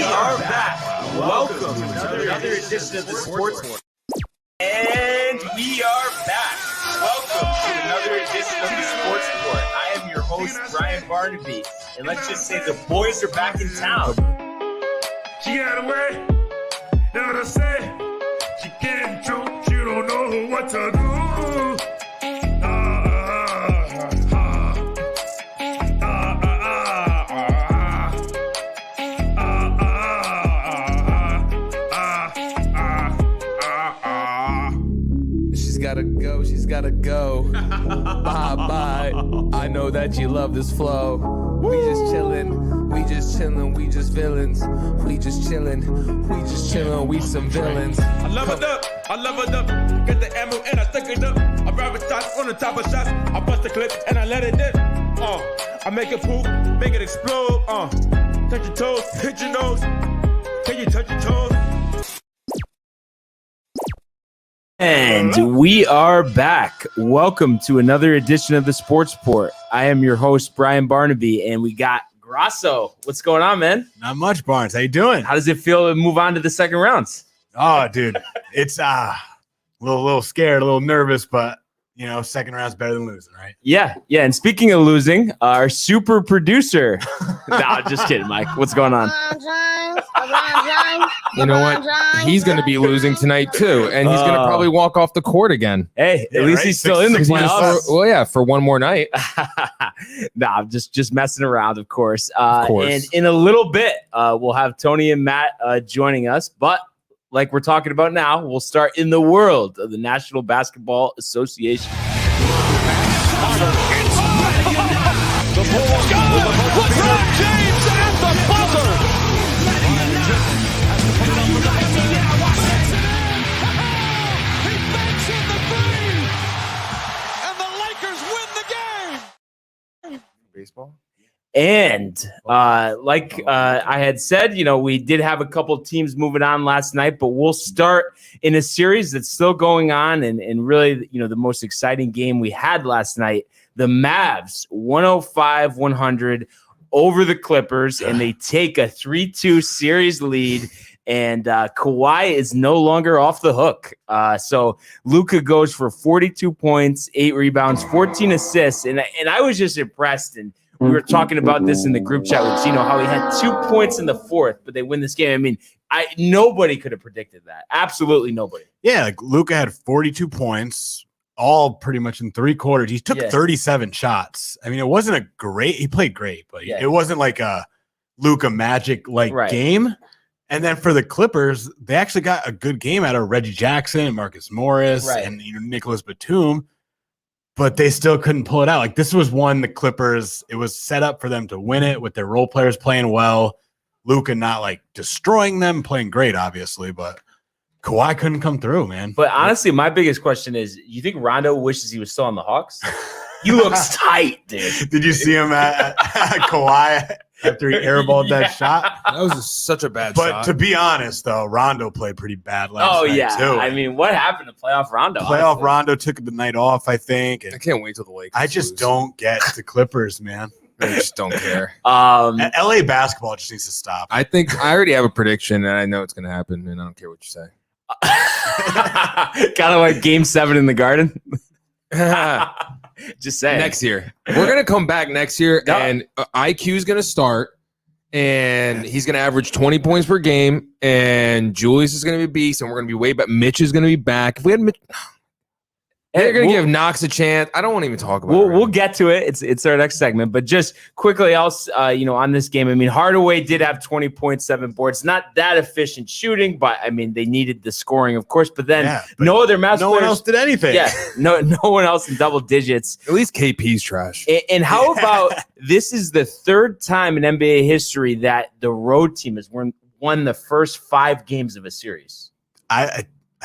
are back. Welcome to another edition of the Sports Report. And we are back. Welcome to another edition of the Sports Report. I am your host, Brian Barnaby. And let's just say the boys are back in town. She got away, never to say. She can't joke, she don't know what to do. She's gotta go. Bye. I know that you love this flow. We just chillin', we just villains. We just chillin', we some villains. I leveled up, get the ammo and I stick it up. I grab shots on the top of shots. I bust the clip and I let it dip. I make it poop, make it explode. Touch your toes, hit your nose. Can you touch your toes? And we are back. Welcome to another edition of the Sports Report. I am your host, Brian Barnaby, and we got Grasso. What's going on, man? Not much, Barnes. How you doing? How does it feel to move on to the second rounds? Oh, dude, it's a little scared, a little nervous, but you know, second round's better than losing, right? Yeah. And speaking of losing, our super producer. No, just kidding, Mike. What's going on? You know what? He's going to be losing tonight too, and he's going to probably walk off the court again. Hey, at least he's still in the playoffs. Well, yeah, for one more night. Nah, I'm just messing around, of course. And in a little bit, we'll have Tony and Matt joining us, but like we're talking about now, we'll start in the world of the National Basketball Association. LeBron James at the buzzer. He banks in the three, and the Lakers win the game. Baseball. And I had said, you know, we did have a couple teams moving on last night, but we'll start in a series that's still going on. And really, you know, the most exciting game we had last night, the Mavs 105-100 over the Clippers, and they take a 3-2 series lead. And Kawhi is no longer off the hook. So Luka goes for 42 points, 8 rebounds, 14 assists. And I was just impressed. And we were talking about this in the group chat with Gino, how he had 2 points in the fourth, but they win this game. I mean, nobody could have predicted that. Absolutely nobody. Yeah, like Luka had 42 points, all pretty much in 3 quarters. He took 37 shots. I mean, it wasn't he played great, but it wasn't like a Luka Magic game. And then for the Clippers, they actually got a good game out of Reggie Jackson and Marcus Morris and Nicholas Batum. But they still couldn't pull it out. Like, this was one, the Clippers, it was set up for them to win it with their role players playing well. Luka not like destroying them, playing great, obviously, but Kawhi couldn't come through, man. But honestly, my biggest question is, you think Rondo wishes he was still on the Hawks? He looks tight, dude. Did you see him at Kawhi after he airballed that shot? That was such a bad shot. But to be honest, though, Rondo played pretty bad last night, too. I mean, what happened to playoff Rondo? Rondo took the night off, I think. I can't wait till the Lakers. I just don't get the Clippers, man. I just don't care. LA basketball just needs to stop. I think I already have a prediction, and I know it's going to happen, and I don't care what you say. Kind of like Game 7 in the Garden. Just saying. Next year. We're going to come back next year, and IQ is going to start, and he's going to average 20 points per game, and Julius is going to be a beast, and we're going to be way back. Mitch is going to be back. If we had Mitch... They're going to give Knox a chance. I don't want to even talk about it. We'll get to it. It's our next segment. But just quickly else, on this game, I mean, Hardaway did have 20.7 boards. Not that efficient shooting, but, I mean, they needed the scoring, of course. But then no other Mavs No one else did anything. Yeah, no one else in double digits. At least KP's trash. And how about this is the third time in NBA history that the road team has won the first 5 games of a series.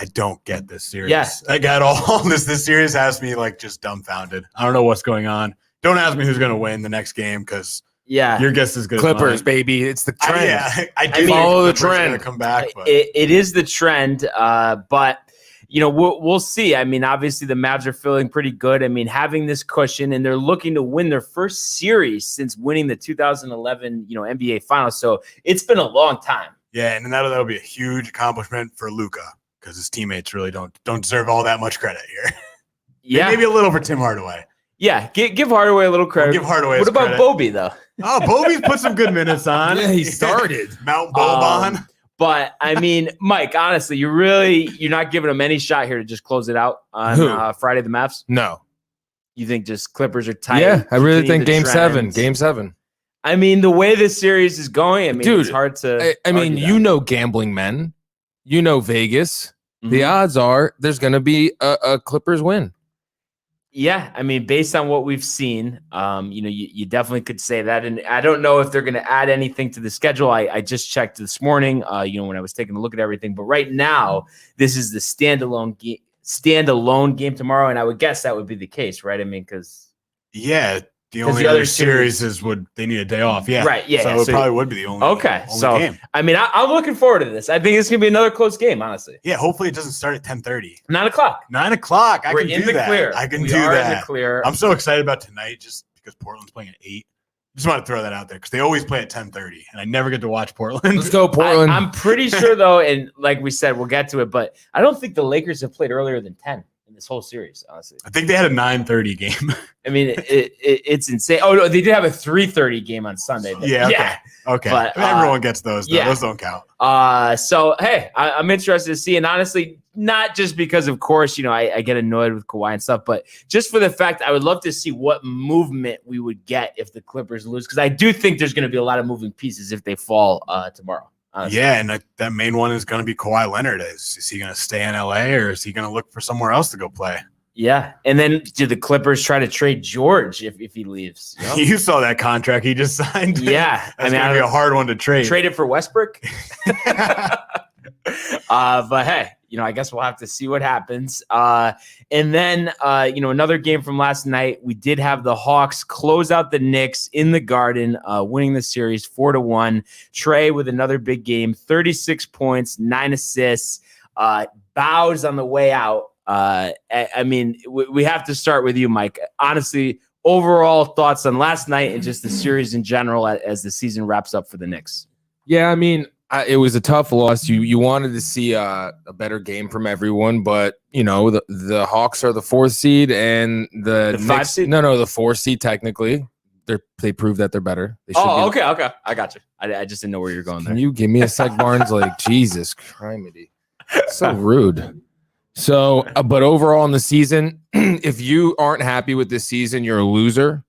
I don't get this series. Yes. I got all this. This series has me like just dumbfounded. I don't know what's going on. Don't ask me who's going to win the next game because your guess is good. Clippers, baby. It's the trend. I do follow the Clippers trend. Gonna come back. But. It is the trend, but we'll see. I mean, obviously the Mavs are feeling pretty good. I mean, having this cushion, and they're looking to win their first series since winning the 2011, NBA Finals. So it's been a long time. Yeah, and that'll be a huge accomplishment for Luka because his teammates really don't deserve all that much credit here. Yeah, maybe a little for Tim Hardaway. Yeah, give Hardaway a little credit. We'll give Hardaway. What about Bobby though? Oh, Bobby's put some good minutes on. Yeah, he started. Mount Boban. But I mean, Mike, honestly, you're not giving him any shot here to just close it out on Friday the Mavs? No. You think just Clippers are tight? Yeah, I really think Game 7. Game 7. I mean, the way this series is going, I mean, dude, it's hard to. I mean, gambling men, Vegas. Mm-hmm. The odds are there's going to be a Clippers win. Yeah, I mean, based on what we've seen, you definitely could say that. And I don't know if they're going to add anything to the schedule. I just checked this morning, when I was taking a look at everything. But right now, this is the standalone game tomorrow, and I would guess that would be the case, right? I mean, because the only other series they need a day off. Yeah, right. Yeah, so it probably would be the only. Game. I mean, I'm looking forward to this. I think it's gonna be another close game, honestly. Yeah, hopefully it doesn't start at 10:30. 9:00. 9:00. We're in the clear. I can do that. In the clear. I'm so excited about tonight, just because Portland's playing at 8. Just want to throw that out there because they always play at 10:30, and I never get to watch Portland. Let's go, Portland. I'm pretty sure though, and like we said, we'll get to it, but I don't think the Lakers have played earlier than 10. This whole series, honestly. I think they had a 9:30 game. I mean, it's insane. Oh no, they did have a 3:30 game on Sunday. Okay. But everyone gets those. Though. Those don't count. So hey, I'm interested to see, and honestly, not just because, of course, I get annoyed with Kawhi and stuff, but just for the fact I would love to see what movement we would get if the Clippers lose, because I do think there's going to be a lot of moving pieces if they fall tomorrow. Honestly. Yeah, and that main one is going to be Kawhi Leonard. Is he going to stay in LA or is he going to look for somewhere else to go play? Yeah, and then did the Clippers try to trade George if he leaves? You saw that contract he just signed. Yeah, that's going to be a hard one to trade. Trade it for Westbrook. But hey, I guess we'll have to see what happens. And then, another game from last night, we did have the Hawks close out the Knicks in the Garden, winning the series 4-1. Trey with another big game, 36 points, 9 assists, bows on the way out. I mean, we have to start with you, Mike. Honestly, overall thoughts on last night and just the series in general as the season wraps up for the Knicks. Yeah, I mean, it was a tough loss. You wanted to see a better game from everyone, but the Hawks are the 4th seed and the 5 seed. No, the 4th seed technically. They proved that they're better. They okay, I got you. I just didn't know where you're going there. Can you give me a sec, Barnes? Like Jesus criminy, so rude. So, but overall in the season, if you aren't happy with this season, you're a loser.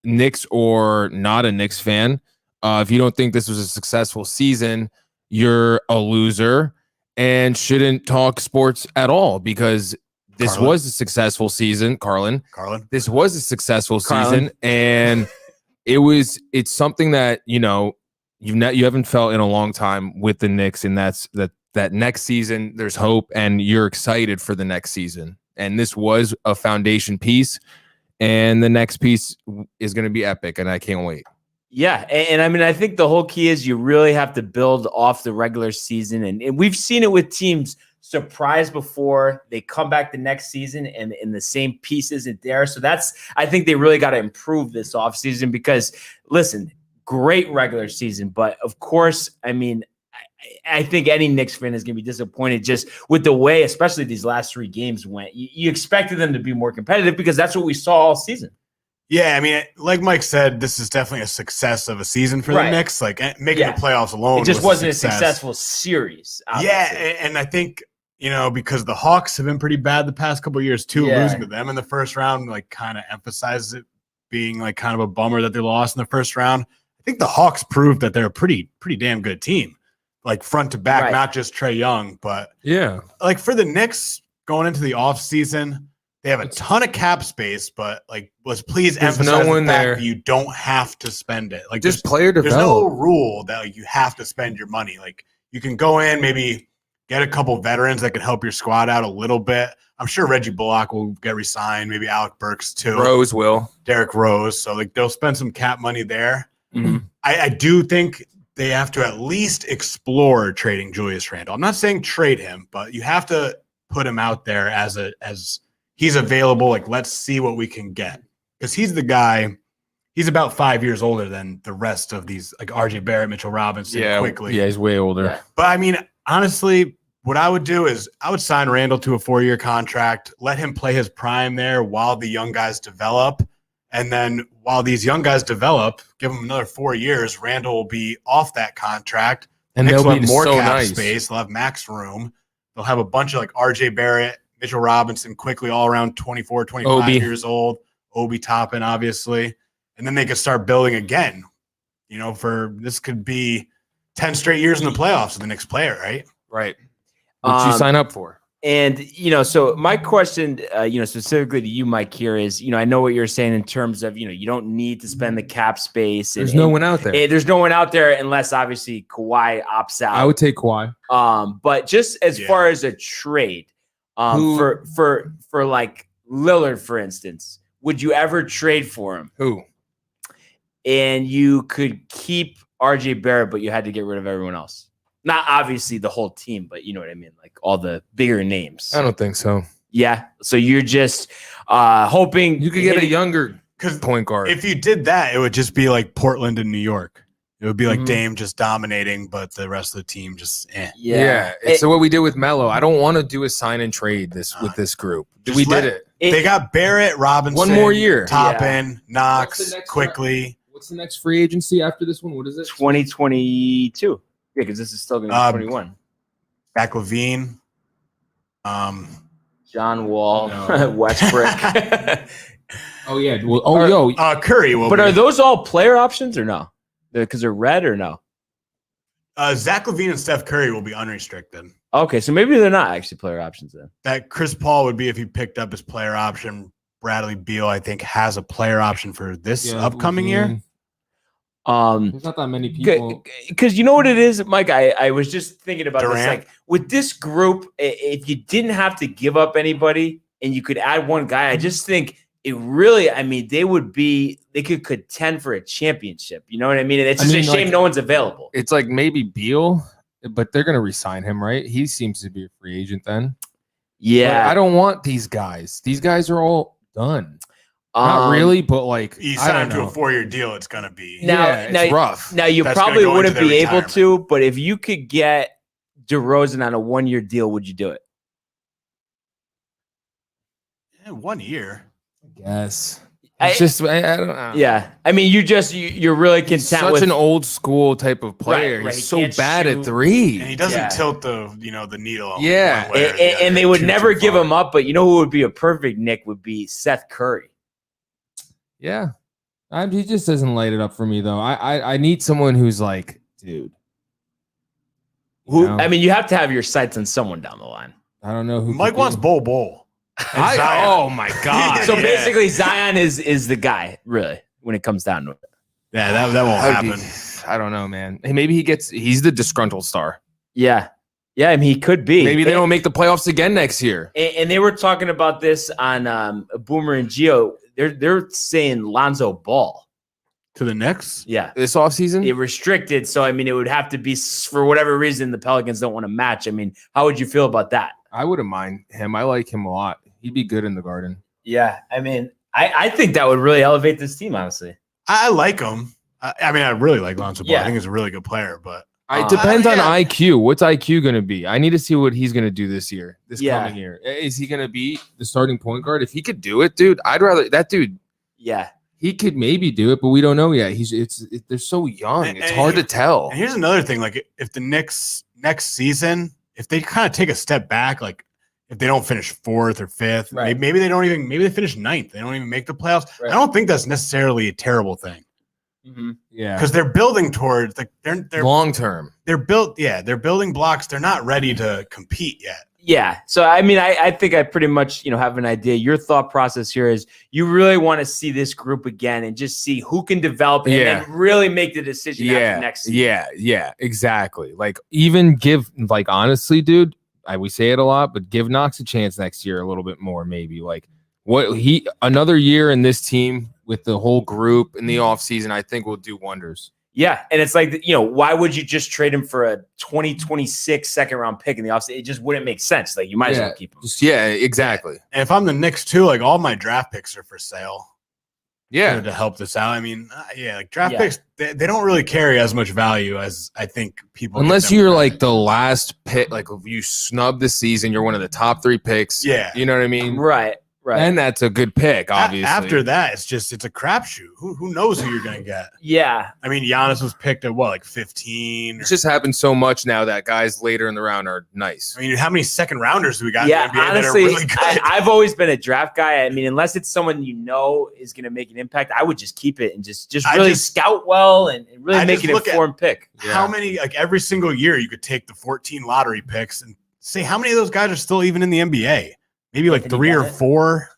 Knicks or not a Knicks fan. If you don't think this was a successful season, you're a loser and shouldn't talk sports at all because this was a successful season. Carlin. This was a successful season, and it's something that you haven't felt in a long time with the Knicks, and that's that next season there's hope, and you're excited for the next season. And this was a foundation piece, and the next piece is going to be epic, and I can't wait. Yeah, and I mean, I think the whole key is you really have to build off the regular season, and we've seen it with teams surprise before they come back the next season and the same piece isn't there. So I think they really got to improve this offseason because, listen, great regular season, but of course, I mean, I think any Knicks fan is going to be disappointed just with the way, especially these last 3 games went. You expected them to be more competitive because that's what we saw all season. Yeah, I mean, like Mike said, this is definitely a success of a season for the Knicks. Like making the playoffs alone, it just wasn't a successful series. Obviously. Yeah, and I think because the Hawks have been pretty bad the past couple of years too. Losing to them in the first round, like, kind of emphasizes it being like kind of a bummer that they lost in the first round. I think the Hawks proved that they're a pretty damn good team, like front to back, not just Trae Young, but like for the Knicks going into the off season. They have a ton of cap space, but let's please emphasize the fact that you don't have to spend it. Like just player develop. There's no rule that you have to spend your money. Like you can go in, maybe get a couple veterans that can help your squad out a little bit. I'm sure Reggie Bullock will get re-signed, maybe Alec Burks too. Rose will. Derrick Rose. So they'll spend some cap money there. Mm-hmm. I do think they have to at least explore trading Julius Randle. I'm not saying trade him, but you have to put him out there as he's available. Like, let's see what we can get, because he's the guy. He's about 5 years older than the rest of these, like RJ Barrett, Mitchell Robinson. Quickly. Yeah, he's way older. Yeah. But I mean, honestly, what I would do is I would sign Randall to a 4-year contract, let him play his prime there while the young guys develop. And then while these young guys develop, give them another 4 years, Randall will be off that contract. And Knicks they'll will be have more so cap nice. space. They'll have max room. They'll have a bunch of like RJ Barrett, Mitchell Robinson, quickly all around 24, 25 years old. Obi Toppin, obviously. And then they could start building again. You know, this could be 10 straight years in the playoffs with the Knicks player, right? Right. What you sign up for? And, so my question, specifically to you, Mike, here is, I know what you're saying in terms of, you don't need to spend the cap space. There's no one out there. There's no one out there unless obviously Kawhi opts out. I would take Kawhi. But just as far as a trade, for like Lillard, for instance, would you ever trade for him? Who? And you could keep RJ Barrett, but you had to get rid of everyone else. Not obviously the whole team, but you know what I mean? Like all the bigger names. I don't think so. Yeah. So you're just hoping you could get a younger point guard. If you did that, it would just be like Portland and New York. It would be like Dame just dominating, but the rest of the team just Yeah. So what we did with Melo, I don't want to do a sign and trade with this group. We did it. They got Barrett, Robinson, one more year. Toppin, Knox, quickly. What's the next free agency after this one? What is it? 2022. Yeah, because this is still going to be 21. Zach LaVine. John Wall, Westbrook. Oh, yeah. Well, Curry will But be. are those all player options or no? Because they're red or no? Zach LaVine and Steph Curry will be unrestricted. Okay, so maybe they're not actually player options then. That Chris Paul would be if he picked up his player option. Bradley Beal, I think, has a player option for this upcoming year. There's not that many people. Because you know what it is, Mike? I was just thinking about Durant. this. Like with this group, if you didn't have to give up anybody and you could add one guy, I just think it really, they could contend for a championship. You know what I mean? And it's just a shame no one's available. It's like maybe Beal, but they're going to re-sign him, right? He seems to be a free agent then. Yeah. But I don't want these guys. These guys are all done. Not really, but like you sign to a 4-year deal, it's gonna be it's rough. Now you probably wouldn't be able to, but if you could get DeRozan on a 1-year deal, would you do it? 1 year. I guess. It's I don't know. Yeah. I mean, you're really content with such an old school type of player. Right, He's so bad at three. And he doesn't tilt the needle. Yeah. And they would never give him up, but you know who would be a perfect Nick would be Seth Curry. Yeah. He just doesn't light it up for me though. I need someone who's like, dude. I mean, you have to have your sights on someone down the line. I don't know who Mike wants Bol. Oh my God. So basically Zion is the guy, really, when it comes down to it. Yeah, that won't happen. I don't know, man. Hey, maybe he's the disgruntled star. Yeah. Yeah, I mean, he could be. Maybe they don't make the playoffs again next year. And they were talking about this on Boomer and Gio. They're saying Lonzo Ball to the Knicks. Yeah, this offseason. It restricted, so I mean, it would have to be for whatever reason the Pelicans don't want to match. I mean, how would you feel about that? I wouldn't mind him. I like him a lot. He'd be good in the Garden. Yeah, I mean, I think that would really elevate this team. Honestly, I like him. I mean, I really like Lonzo Ball. I think he's a really good player, but. It depends on IQ. What's IQ going to be? I need to see what he's going to do this coming year. Is he going to be the starting point guard? If he could do it, dude, I'd rather that dude. Yeah, he could maybe do it, but we don't know yet. They're so young. It's hard to tell. And here's another thing: like if the Knicks next season, if they kind of take a step back, like if they don't finish 4th or 5th, maybe they don't even. Maybe they finish 9th. They don't even make the playoffs. Right. I don't think that's necessarily a terrible thing. Mm-hmm. Yeah, because they're building towards they're long term. They're building blocks. They're not ready to compete yet. Yeah. So I mean, I think I pretty much have an idea. Your thought process here is you really want to see this group again and just see who can develop and then really make the decision after next season. Yeah, exactly. Like even give honestly, dude. We say it a lot, but give Knox a chance next year a little bit more, maybe another year in this team. With the whole group in the offseason, I think will do wonders. Yeah, and it's like, why would you just trade him for a 2026 second round pick in the offseason? It just wouldn't make sense. Like, you might as well keep him. Exactly. And if I'm the Knicks too, like all my draft picks are for sale. Yeah, to help this out. I mean, like draft picks, they don't really carry as much value as I think people. Unless you're like the last pick, like if you snub the season, you're one of the top 3 picks. Yeah, you know what I mean. Right. And that's a good pick, obviously. After that, it's a crapshoot. Who knows who you're gonna get? Yeah. I mean, Giannis was picked at what, like 15? It just happens so much now that guys later in the round are nice. I mean, how many second rounders do we got? Yeah, in the NBA honestly, that are really good? I've always been a draft guy. I mean, unless it's someone is going to make an impact, I would just keep it and just really scout well and really make an informed pick. How many, like every single year, you could take the 14 lottery picks and say how many of those guys are still even in the NBA? Maybe like 3 or 4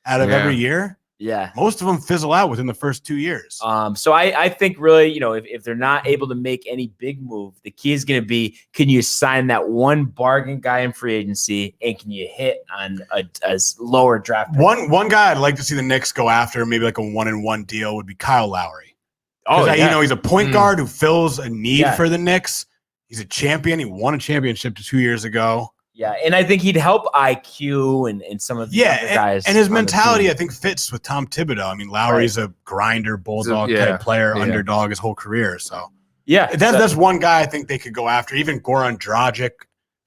out of every year. Yeah. Most of them fizzle out within the first 2 years. So I think really, if they're not able to make any big move, the key is going to be, can you sign that one bargain guy in free agency, and can you hit on a lower draft pick? One guy I'd like to see the Knicks go after, maybe like a 1-and-1 deal, would be Kyle Lowry. Oh, yeah. He's a point guard who fills a need for the Knicks. He's a champion. He won a championship 2 years ago. Yeah, and I think he'd help IQ and some of the other guys. And his mentality, I think, fits with Tom Thibodeau. I mean, Lowry's a grinder, bulldog type player, underdog his whole career. So, that's one guy I think they could go after. Even Goran Dragic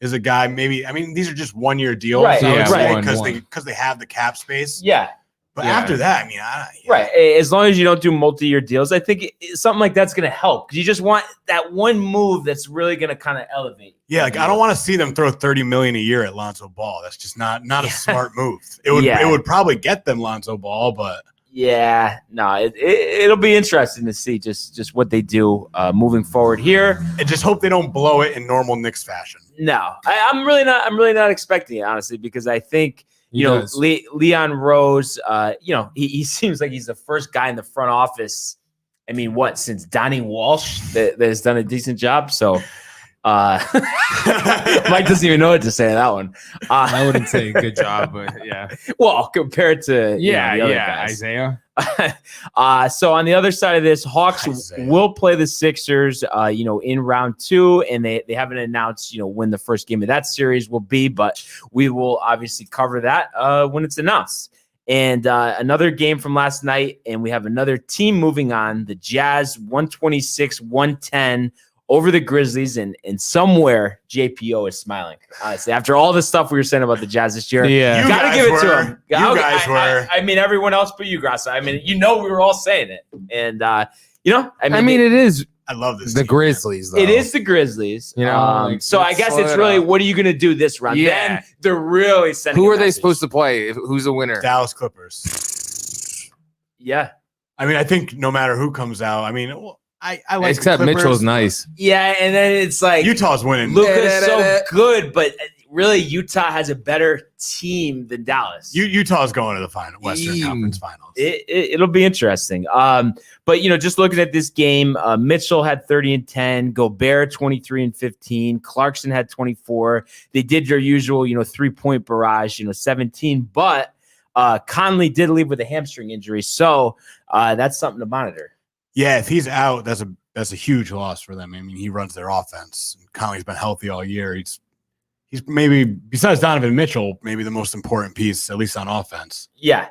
is a guy. Maybe, I mean, these are just 1 year deals, because they have the cap space. Yeah. But after that, I mean, right. As long as you don't do multi-year deals, I think something like that's going to help, because you just want that one move that's really going to kind of elevate. Yeah, like I don't want to see them throw $30 million a year at Lonzo Ball. That's just not a smart move. It would probably get them Lonzo Ball, but it'll be interesting to see just what they do moving forward here. And just hope they don't blow it in normal Knicks fashion. No, I'm really not expecting it, honestly, because I think. Leon Rose, he seems like he's the first guy in the front office. I mean, since Donnie Walsh that has done a decent job. So Mike doesn't even know what to say on that one. I wouldn't say good job, but yeah. Well, compared to the other guys. Isaiah. So on the other side of this, Hawks will play the Sixers, in round 2, and they haven't announced, when the first game of that series will be, but we will obviously cover that when it's announced. And another game from last night, and we have another team moving on. The Jazz 126-110 over the Grizzlies, and somewhere JPO is smiling. Honestly, after all the stuff we were saying about the Jazz this year, you gotta give it to him. You guys were. I mean, everyone else but you, Grassa. I mean, we were all saying it, and it is. I love this. The team, Grizzlies, though. It is the Grizzlies. So I guess it's really, what are you going to do this round? Yeah. Then they're really sending. Who are they supposed to play? Who's the winner? Dallas Clippers. Yeah. I mean, I think no matter who comes out, I mean, I like except Mitchell's nice. Yeah, and then it's like Utah's winning. Luka's so good, but really Utah has a better team than Dallas. Utah's going to the Western Conference Finals. It'll be interesting. But just looking at this game, Mitchell had 30 and 10, Gobert 23 and 15, Clarkson had 24. They did their usual, 3-point barrage, 17, but Conley did leave with a hamstring injury, so that's something to monitor. Yeah, if he's out, that's a huge loss for them. I mean, he runs their offense. Conley's been healthy all year. He's maybe, besides Donovan Mitchell, maybe the most important piece, at least on offense. Yeah.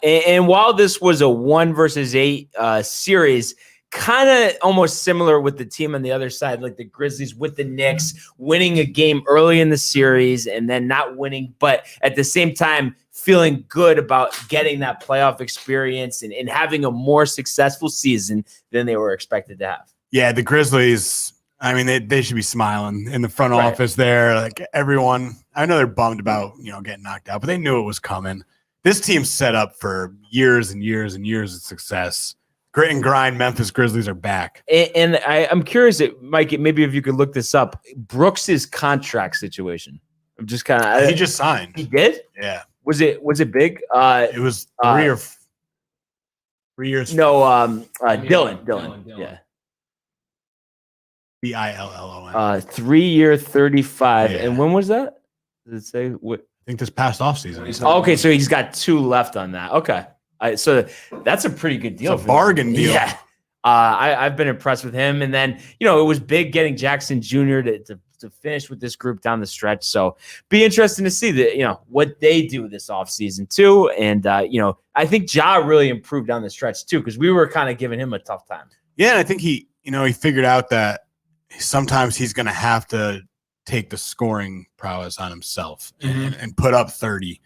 And while this was a 1 versus 8 series, kind of almost similar with the team on the other side, like the Grizzlies with the Knicks winning a game early in the series and then not winning, but at the same time feeling good about getting that playoff experience and having a more successful season than they were expected to have. Yeah, the Grizzlies, I mean, they should be smiling in the front office there. Like everyone, I know they're bummed about, getting knocked out, but they knew it was coming. This team's set up for years and years and years of success. Grit and grind, Memphis Grizzlies are back. And I'm curious, Mike, maybe if you could look this up, Brooks's contract situation. I'm just kind of. He just signed. He did? Yeah. Was it big? It was 3 years. No, Dylan. Yeah. Billon. 3-year, 35. Yeah. And when was that? Does it say what? I think this past offseason. Okay, so he's got 2 left on that. Okay. So that's a pretty good deal. It's a bargain deal. Yeah. I've been impressed with him. And then, it was big getting Jackson Jr. to finish with this group down the stretch. So be interesting to see what they do this offseason too. And, I think Ja really improved down the stretch too, because we were kind of giving him a tough time. Yeah. And I think he figured out that sometimes he's going to have to take the scoring prowess on himself and put up 30,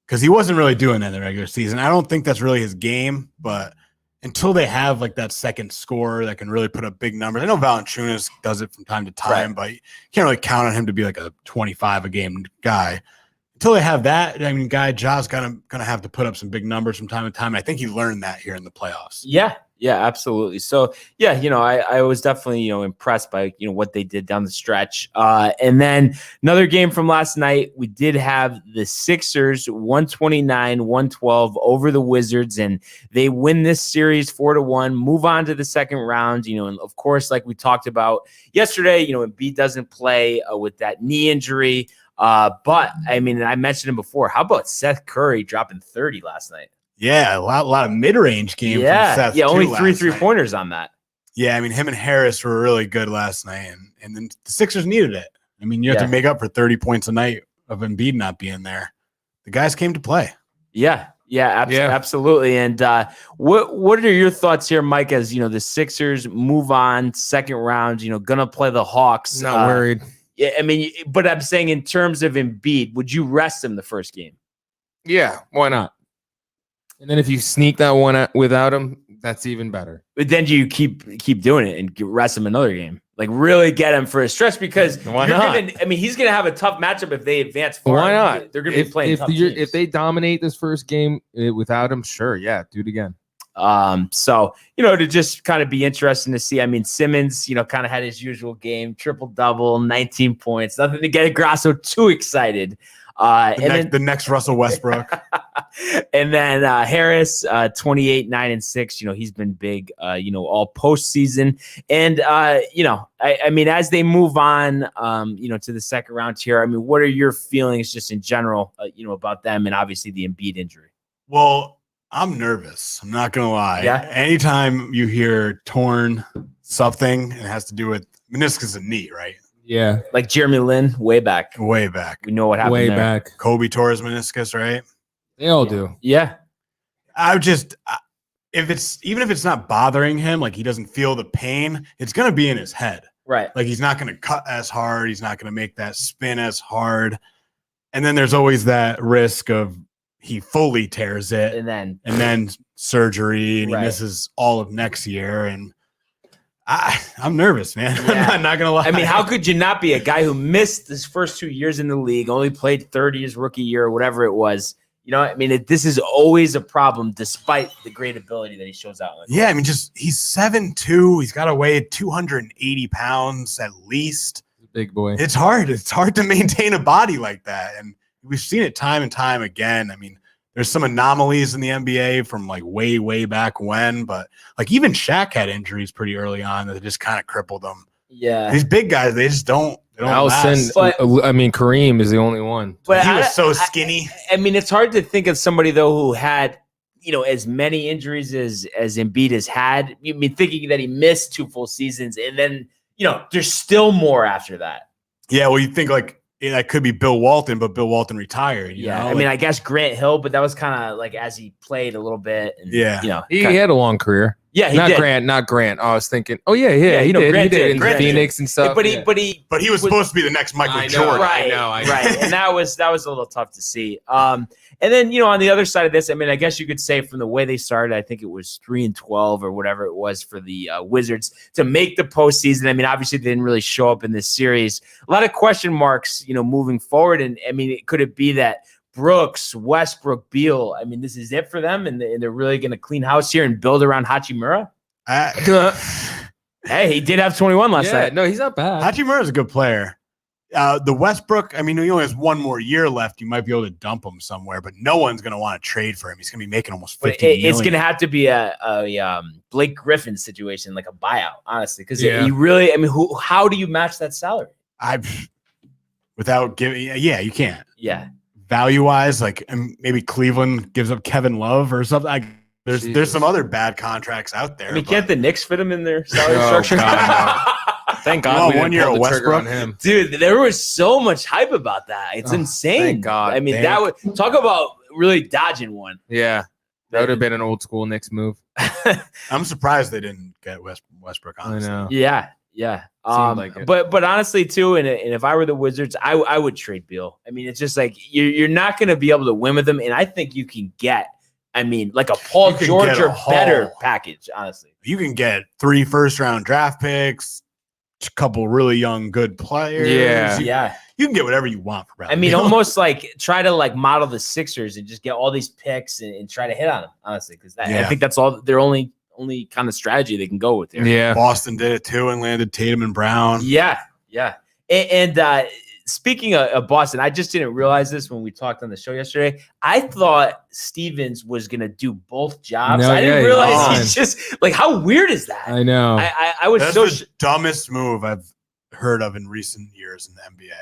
because he wasn't really doing that in the regular season. I don't think that's really his game, but until they have like that second scorer that can really put up big numbers. I know Valanciunas does it from time to time, but you can't really count on him to be like a 25 a game guy. Until they have that, I mean, Ja's gonna have to put up some big numbers from time to time. I think he learned that here in the playoffs. Yeah, absolutely. So yeah, I was definitely, impressed by, what they did down the stretch. And then another game from last night, we did have the Sixers 129-112 over the Wizards, and they win this series 4-1, move on to the second round, and of course, like we talked about yesterday, Embiid doesn't play with that knee injury. But I mean, I mentioned him before. How about Seth Curry dropping 30 last night? Yeah, a lot of mid-range game from Seth. Yeah, only 3 3-pointers on that. Yeah, I mean, him and Harris were really good last night, and then the Sixers needed it. I mean, you have to make up for 30 points a night of Embiid not being there. The guys came to play. Yeah, absolutely. And what are your thoughts here, Mike, as, the Sixers move on second round, gonna play the Hawks? Not worried. Yeah, I mean, but I'm saying in terms of Embiid, would you rest him the first game? Yeah, why not? And then if you sneak that one without him, that's even better. But then do you keep doing it and rest him another game? Like really get him for a stretch, because why not? He's going to have a tough matchup if they advance far. Why not? They're going to be playing tough teams. If they dominate this first game without him, sure, yeah, do it again. So, to just kind of be interesting to see. I mean, Simmons, kind of had his usual game, triple-double, 19 points. Nothing to get Grasso too excited. The next Russell Westbrook. And then Harris, 28, 9 and 6. He's been big, all postseason. And I mean, as they move on, to the second round here, I mean, what are your feelings just in general, about them and obviously the Embiid injury? Well, I'm nervous. I'm not gonna lie. Yeah. Anytime you hear torn something, it has to do with meniscus and knee, right? Yeah, like Jeremy Lin, way back. We know what happened. Way there. back. Kobe tore his meniscus, right? They all do. Yeah. I just, if it's not bothering him, like he doesn't feel the pain, it's gonna be in his head, right? Like he's not gonna cut as hard. He's not gonna make that spin as hard. And then there's always that risk of he fully tears it, and then surgery, and he misses all of next year. And I'm nervous, man. Yeah. I'm not gonna lie. I mean, how could you not be a guy who missed his first 2 years in the league, only played 30 his rookie year or whatever it was? I mean, this is always a problem, despite the great ability that he shows out. Yeah, I mean, he's 7'2". He's got to weigh 280 pounds at least. Big boy. It's hard. It's hard to maintain a body like that, and we've seen it time and time again. I mean, there's some anomalies in the NBA from like way, way back when, but like even Shaq had injuries pretty early on that just kind of crippled them. Yeah. These big guys, they just don't last. But, I mean, Kareem is the only one. But he was so skinny. I mean, it's hard to think of somebody, though, who had, as many injuries as Embiid has had. I mean, thinking that he missed 2 full seasons, and then, there's still more after that. Yeah, well, you think like, that could be Bill Walton, but Bill Walton retired. You know? I mean, I guess Grant Hill, but that was kind of like as he played a little bit. And, he had a long career. Yeah, he did. Not Grant. I was thinking, he did. Grant He did in Grant Phoenix and stuff. But he was supposed to be the next Michael Jordan. Right. And that was a little tough to see. And then, on the other side of this, I mean, I guess you could say from the way they started, I think it was 3-12 or whatever it was for the Wizards to make the postseason. I mean, obviously they didn't really show up in this series. A lot of question marks, moving forward. And I mean, could it be that Brooks, Westbrook, Beal, I mean, this is it for them, and they're really going to clean house here and build around Hachimura? Hey, he did have 21 last night. No, he's not bad. Hachimura is a good player. The Westbrook, I mean, he only has one more year left. You might be able to dump him somewhere, but no one's going to want to trade for him. He's going to be making almost $50 million. It's going to have to be a Blake Griffin situation, like a buyout, honestly, because you really, I mean, how do you match that salary? Without giving, you can't. Yeah. Value-wise, like maybe Cleveland gives up Kevin Love or something. There's some other bad contracts out there. I mean, can't the Knicks fit him in their salary structure? God, no. Thank God. One year at Westbrook, him. Dude, there was so much hype about that. It's insane. Thank God. I mean, that would talk about really dodging one. Yeah, that would have been an old school Knicks move. I'm surprised they didn't get Westbrook. Honestly. I know. Yeah. Like it. But honestly, too, and if I were the Wizards, I would trade Beal. I mean, it's just like you're not going to be able to win with him, and I think you can get. I mean, like a Paul George or better package, honestly. You can get 3 first-round draft picks, a couple really young, good players. Yeah. You can get whatever you want for Bradley. I mean, almost like try to like model the Sixers and just get all these picks and try to hit on them, honestly, because I think that's all their only kind of strategy they can go with there. Yeah. Boston did it too and landed Tatum and Brown. Yeah. And speaking of Boston, I just didn't realize this when we talked on the show yesterday. I thought Stevens was going to do both jobs. I didn't realize he's just like, how weird is that? I know. I was That's so the dumbest move I've heard of in recent years in the NBA.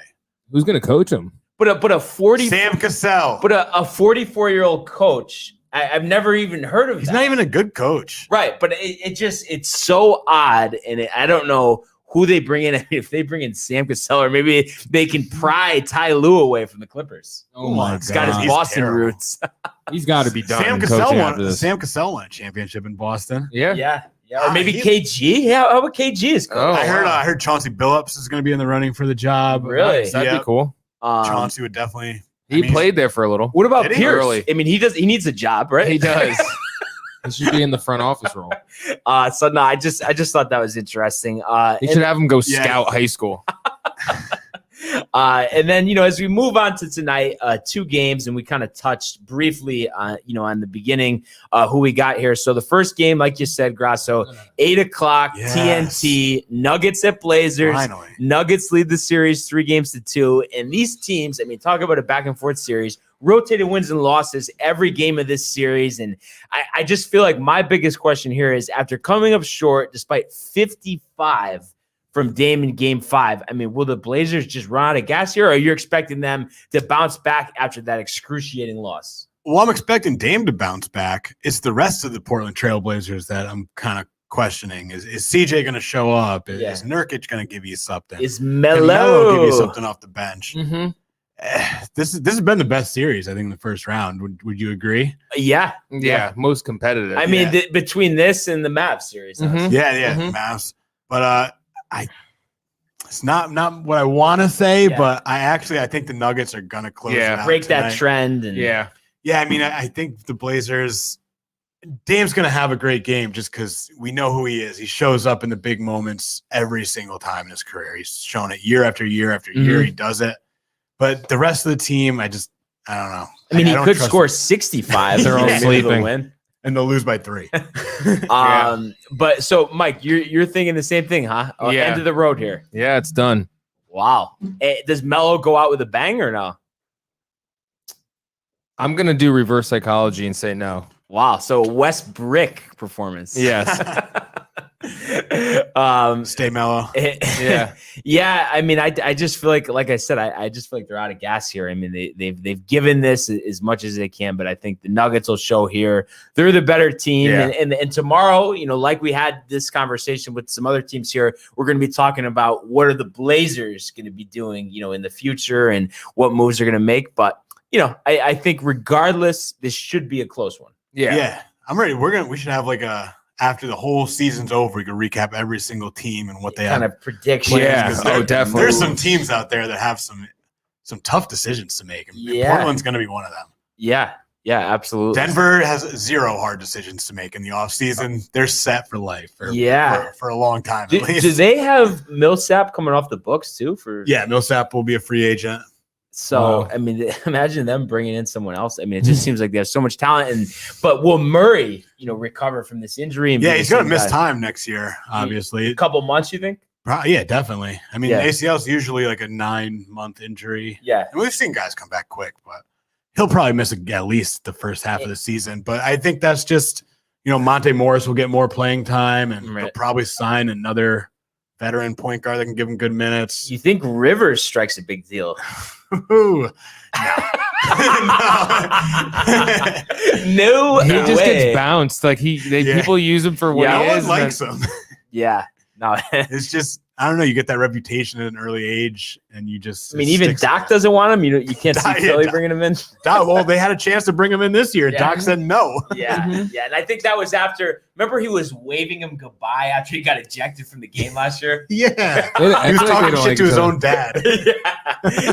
Who's going to coach him? But a 40 Sam Cassell. But a 44-year-old coach. I've never even heard of. He's not even a good coach, right? But it's so odd, and I don't know who they bring in. If they bring in Sam Cassell, or maybe they can pry Ty Lue away from the Clippers. Oh my God, he's got his Boston roots. He's got to be done. Sam Cassell won a championship in Boston. Yeah. Or maybe KG. Yeah, how about KG is coach? I heard Chauncey Billups is going to be in the running for the job. Really? That'd be cool. Chauncey would definitely. He played there for a little. What about Pierce? Early? I mean, he needs a job, right? He does. He should be in the front office role. So no, I just thought that was interesting. They should have him go scout high school. And then, as we move on to tonight, 2 games, and we kind of touched briefly, on the beginning, who we got here. So the first game, like you said, Grasso, 8:00, TNT, Nuggets at Blazers. Finally. Nuggets lead the series 3-2. And these teams, I mean, talk about a back and forth series, rotated wins and losses every game of this series. And I just feel like my biggest question here is, after coming up short, despite 55 from Dame in Game 5, I mean, will the Blazers just run out of gas here, or are you expecting them to bounce back after that excruciating loss? Well, I'm expecting Dame to bounce back. It's the rest of the Portland Trail Blazers that I'm kind of questioning. Is CJ going to show up? Is Nurkic going to give you something? Is Melo give you something off the bench? Mm-hmm. This has been the best series, I think, in the first round. Would you agree? Yeah, most competitive. I mean, between this and the Mavs series. Mm-hmm. Mavs. But it's not what I want to say, but I think the Nuggets are gonna close it out break tonight. that trend. And I mean, I think the Blazers. Dame's gonna have a great game just because we know who he is. He shows up in the big moments every single time in his career. He's shown it year after year after year. He does it. But the rest of the team, I don't know. I mean, he could score 65. They're all sleeping. Win. And they'll lose by 3. But so, Mike, you're thinking the same thing, huh? End of the road here. Yeah, it's done. Wow. Does Melo go out with a bang or no? I'm gonna do reverse psychology and say no. Wow. So West Brick performance. Yes. Stay mellow. Yeah. I mean, I just feel like I said, I just feel like they're out of gas here. I mean, they've given this as much as they can, but I think the Nuggets will show here they're the better team. And tomorrow, like we had this conversation with some other teams here, we're going to be talking about what are the Blazers going to be doing, in the future and what moves they're going to make. But I think regardless, this should be a close one. Yeah. I'm ready. We should have like after the whole season's over, we can recap every single team and what they kind have. Of prediction. Definitely. There's some teams out there that have some tough decisions to make. And Portland's going to be one of them. Yeah, absolutely. Denver has 0 hard decisions to make in the offseason. They're set for life. For a long time. Do they have Millsap coming off the books too? Millsap will be a free agent. So, I mean, imagine them bringing in someone else. I mean, it just seems like they have so much talent. But will Murray, recover from this injury? And he's going to miss time next year, obviously. A couple months, you think? Yeah, definitely. I mean, ACL is usually like a 9-month injury. Yeah. And we've seen guys come back quick, but he'll probably miss at least the first half of the season. But I think that's just, Monte Morris will get more playing time, and they'll probably sign another veteran point guard that can give him good minutes. You think Rivers strikes a big deal? No. No, He just way. gets bounced. Like people use him for what Yeah, he No is. one likes him. Yeah, no. It's just, I don't know. You get that reputation at an early age, and you just. I mean, even Doc doesn't want him. You can't see Philly Doc- bringing him in. Well, they had a chance to bring him in this year. Yeah. Doc said no. Yeah, yeah, and I think that was after. Remember, he was waving him goodbye after he got ejected from the game last year. Yeah, He he was talking shit to his own dad. Yeah.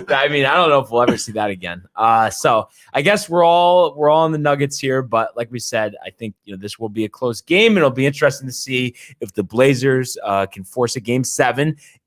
I mean, I don't know if we'll ever see that again. So I guess we're all on the Nuggets here, but like we said, I think this will be a close game, and it'll be interesting to see if the Blazers can force a game 7.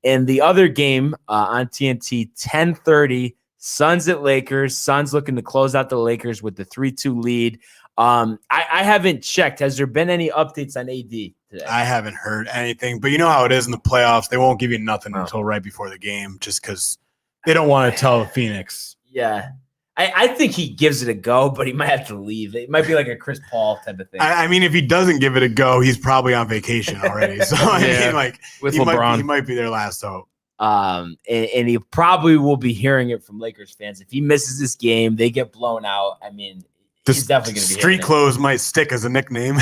And the other game on TNT, 10:30, Suns at Lakers. Suns looking to close out the Lakers with the 3-2 lead. I haven't checked. Has there been any updates on AD today? I haven't heard anything, but you know how it is in the playoffs. They won't give you nothing until right before the game, just because they don't want to tell Phoenix. Yeah. I think he gives it a go, but he might have to leave. It might be like a Chris Paul type of thing. I mean, if he doesn't give it a go, he's probably on vacation already. So I mean, like with he LeBron. might be their last hope. And he probably will be hearing it from Lakers fans. If he misses this game, they get blown out. I mean, he's definitely going to be street hearing it. clothes might stick as a nickname.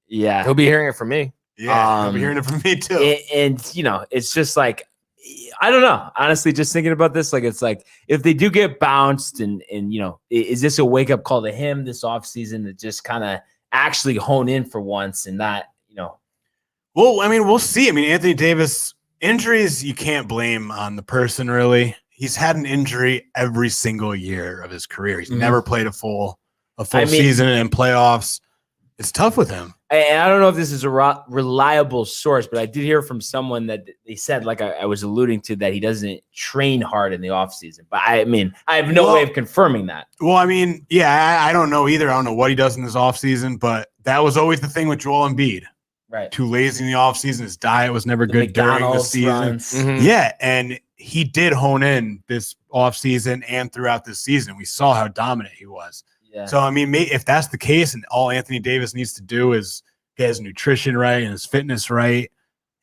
Yeah. He'll be hearing it from me. Yeah, he'll be hearing it from me too. And it's just like, I don't know. Honestly, just thinking about this, like, it's like if they do get bounced and is this a wake up call to him this offseason to just kind of actually hone in for once and not, Well, I mean, we'll see. I mean, Anthony Davis injuries, you can't blame on the person really. He's had an injury every single year of his career. He's never played a full season in playoffs. It's tough with him. And I don't know if this is a reliable source, but I did hear from someone that they said, like I was alluding to, that he doesn't train hard in the offseason. But I mean, I have no way of confirming that. Well, I mean, yeah, I don't know either. I don't know what he does in this offseason, but that was always the thing with Joel Embiid. Right. Too lazy in the offseason. His diet was never good during the season. Yeah, and he did hone in this offseason and throughout this season. We saw how dominant he was. Yeah. So, I mean, if that's the case and all Anthony Davis needs to do is get his nutrition right and his fitness right,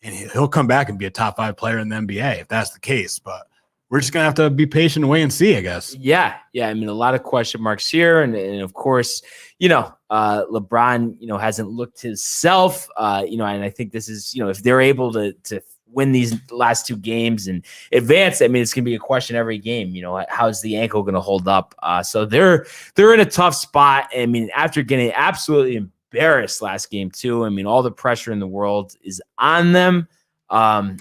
and he'll come back and be a top 5 player in the NBA if that's the case. But we're just going to have to be patient and wait and see, I guess. Yeah. Yeah. I mean, a lot of question marks here. And of course, LeBron, hasn't looked himself, and I think this is, if they're able to win these last 2 games and advance, I mean, it's going to be a question every game, how's the ankle going to hold up? So they're in a tough spot. I mean, after getting absolutely embarrassed last game too, I mean, all the pressure in the world is on them. What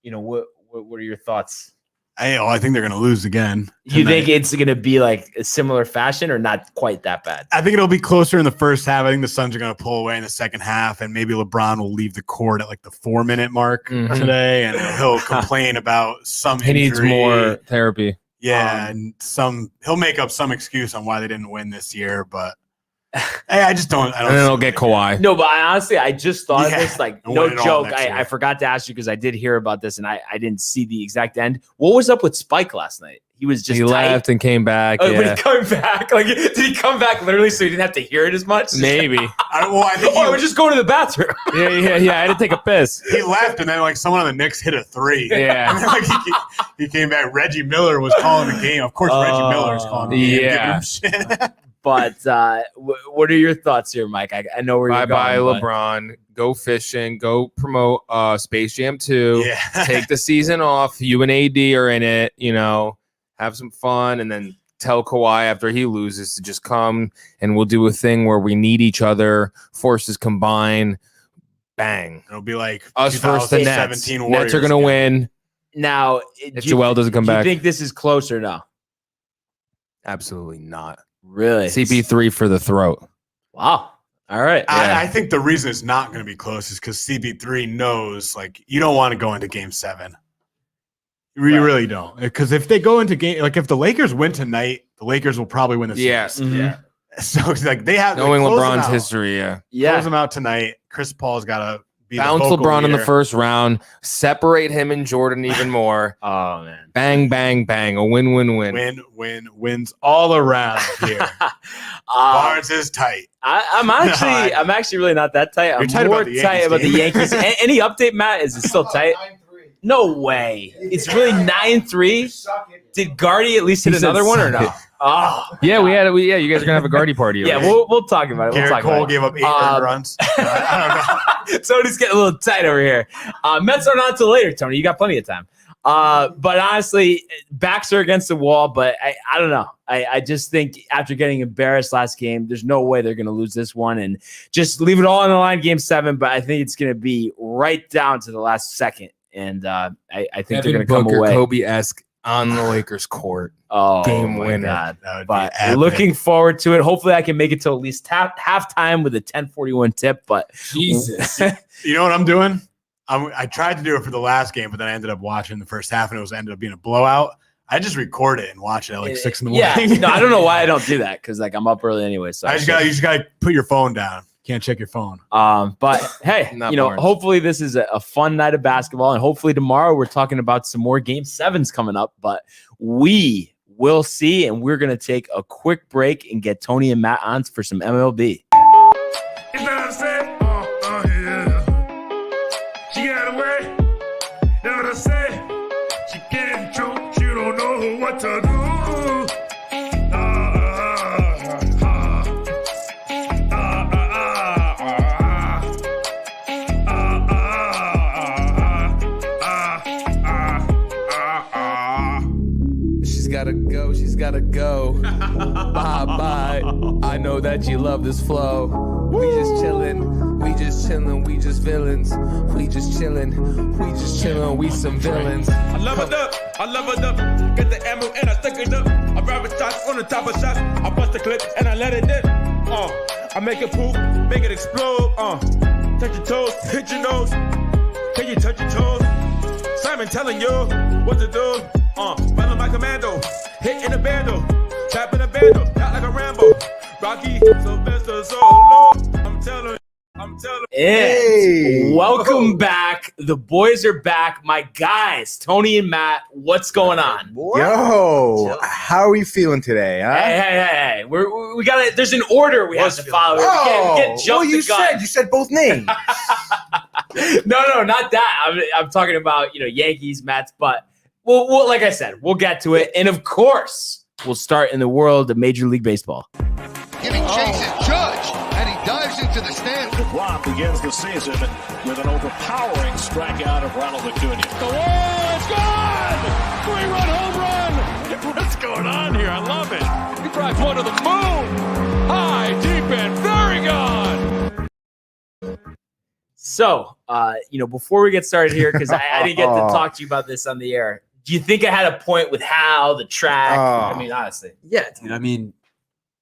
are your thoughts? I think they're going to lose again. You think it's going to be like a similar fashion or not quite that bad? I think it'll be closer in the first half. I think the Suns are going to pull away in the second half, and maybe LeBron will leave the court at like the 4-minute mark today, and he'll complain about some He needs more therapy. Yeah, and he'll make up some excuse on why they didn't win this year, but I just don't. And then they'll get Kawhi. No, but I just thought of this, like, no joke. I year. forgot to ask you because I did hear about this and I didn't see the exact end. What was up with Spike last night? He was just left and came back. When he came back, like, did he come back literally so he didn't have to hear it as much? Maybe. I think I would just go to the bathroom. Yeah. I had to take a piss. He left, and then like someone on the Knicks hit a 3. Yeah. And then, like, he came back. Reggie Miller was calling the game. Of course, Reggie Miller is calling the game. Yeah. Shit. But what are your thoughts here, Mike? I know where you're going. Bye, LeBron. Go fishing. Go promote Space Jam 2. Yeah. Take the season off. You and AD are in it. Have some fun, and then tell Kawhi after he loses to just come, and we'll do a thing where we need each other. Forces combine. Bang. It'll be like us versus the Nets. Warriors. Nets are going to win. Now, if Joel doesn't come back. Do you think this is close or no? Absolutely not. Really? CP3 for the throat. Wow. All right. I think the reason it's not going to be close is because CP3 knows, like, you don't want to go into game 7. You really don't. Because if they go into game, like, if the Lakers win tonight, the Lakers will probably win the series. Yes. Mm-hmm. Yeah. So it's like they have knowing LeBron's history. Yeah. Close them out tonight. Chris Paul's got to bounce LeBron in the first round, separate him and Jordan even more. Oh man. Bang, bang, bang. A win. Wins all around here. Barnes is tight. I'm actually really not that tight. I'm tight more about the tight about the Yankees. Any update, Matt? Is it still tight? 9-3. No way. It's really 9-3. Did Gardy at least hit another one or no? Oh, Yeah, you guys are gonna have a Guardy party. yeah, over we'll talk about it. We'll Garrett talk Cole about it. gave up 8 earned runs. I don't know. Tony's getting a little tight over here. Mets are not till later, Tony. You got plenty of time. But honestly, backs are against the wall. But I don't know. I just think after getting embarrassed last game, there's no way they're going to lose this one and just leave it all on the line. Game 7, but I think it's going to be right down to the last second, and I think they're going to come away Kobe-esque on the Lakers court. Oh, game my winner. God. That would be But epic. looking forward to it. Hopefully, I can make it to at least halftime with a 10:41 tip. But Jesus. You know what I'm doing? I tried to do it for the last game, but then I ended up watching the first half, and it ended up being a blowout. I just record it and watch it at like 6 in the morning. Yeah, no, I don't know why I don't do that because like I'm up early anyway. So you just gotta put your phone down. Can't check your phone. But hey, Not you know, Barnes. hopefully this is a fun night of basketball, and hopefully tomorrow we're talking about some more Game 7s coming up. But we will see, and we're gonna take a quick break and get Tony and Matt on for some MLB. You know what I'm saying? Yeah. She got away. You know what I'm saying? She can't choke. She don't know what to do. She's gotta go. Bye. I know that you love this flow. We just chillin', we just villains. We just chillin', we some villains. I love it up. Get the ammo and I stick it up. I grab shots on the top of shots. I bust the clip and I let it dip. I make it poop, make it explode. Touch your toes, hit your nose. Can you touch your toes? Simon telling you what to do. Follow my commando, hit in the bando, tap in the bando, not like a Rambo. Rocky, Sylvester, so low. I'm telling. Hey, welcome back. The boys are back. My guys, Tony and Matt, what's going on? Yo, how are we feeling today? Huh? Hey. We got it. There's an order we have to follow. We can't jump you the gun. said both names. No, not that. I'm talking about Yankees, Mets, but we'll like I said, we'll get to it, and of course, we'll start in the world of Major League Baseball. Giving chases Judge, and he dives into the stand. DeGrom begins the season with an overpowering strikeout of Ronald Acuna. The wall is gone! 3-run home run! What's going on here? I love it. He drives one to the moon. High, deep, and very gone. So, before we get started here, because I didn't get to talk to you about this on the air, do you think I had a point with how the track? I mean, honestly. Yeah, dude. I mean,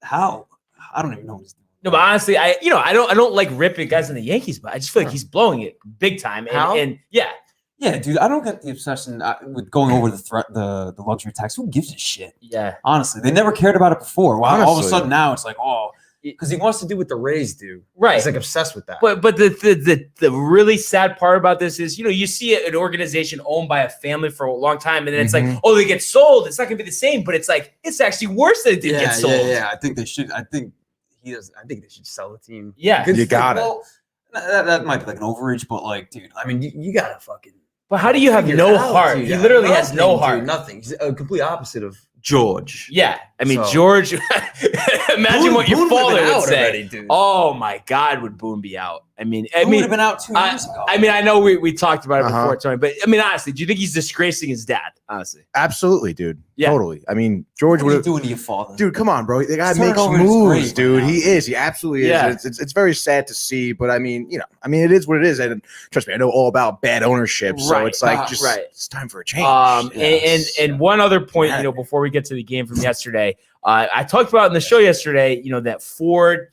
how? I don't even know. No, but honestly, I don't like ripping guys in the Yankees, but I just feel like he's blowing it big time. And yeah. Yeah, dude. I don't get the obsession with going over the luxury tax. Who gives a shit? Yeah. Honestly, they never cared about it before. Well, all of a sudden now it's like, Because he wants to do what the Rays do. Right. He's like obsessed with that. But the really sad part about this is, you see an organization owned by a family for a long time, and then it's like, oh, they get sold. It's not going to be the same, but it's like, it's actually worse that it didn't get sold. Yeah. I think they should. I think he does. I think they should sell the team. Yeah. You got it. Well, that might be like an overreach, but like, dude, I mean, you gotta fucking. But how do you have no heart? Dude, He literally has no dude, heart. Nothing. He's a complete opposite of George. Yeah. I mean, So- George, imagine what your Boone father would've been would out say. already, dude. Oh my God, would Boone be out? I mean, He would have been out 2 years ago. I mean, I know we talked about it before, Tony, but I mean, honestly, do you think he's disgracing his dad? Honestly, Absolutely, dude. Yeah. Totally. I mean, George what are would you have. doing to your father? Dude, come on, bro. The guy He's makes turning over his moves, grave dude. right now. He is. He absolutely is. Yeah. It's very sad to see, but I mean, it is what it is. And trust me, I know all about bad ownership. So Right. it's like Right. it's time for a change. And one other point, before we get to the game from yesterday, I talked about in the show yesterday, that Ford,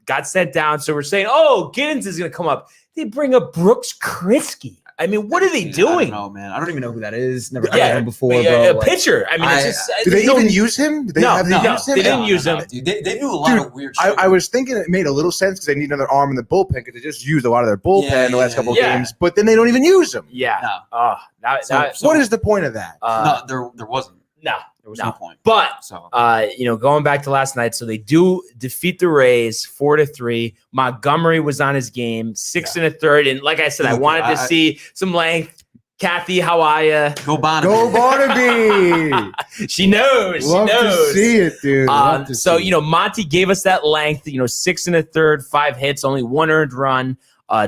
got sent down. So we're saying, oh, Giddens is going to come up. They bring up Brooks Kritzky. I mean, what are they doing? I don't know, man. I don't even know who that is. Never Yeah, heard him before, a bro. pitcher. I mean, it's just. Do they there's even use him? Did they have they use him? they didn't use him. Dude, they do a lot of weird shit. I was thinking it made a little sense because they need another arm in the bullpen because they just used a lot of their bullpen the last couple of games, but then they don't even use them. Yeah. No. Oh, What is the point of that? No, there wasn't. No. There was no point. But So going back to last night, so they do defeat the Rays 4-3. Montgomery was on his game, 6 1/3, and like I said, I wanted to see some length. Kathy, how are you? Go Barnaby. Go Barnaby. She knows. Love she knows. to see it, dude. Love to So, see you know, Monty gave us that length, 6 1/3, 5 hits, only 1 earned run,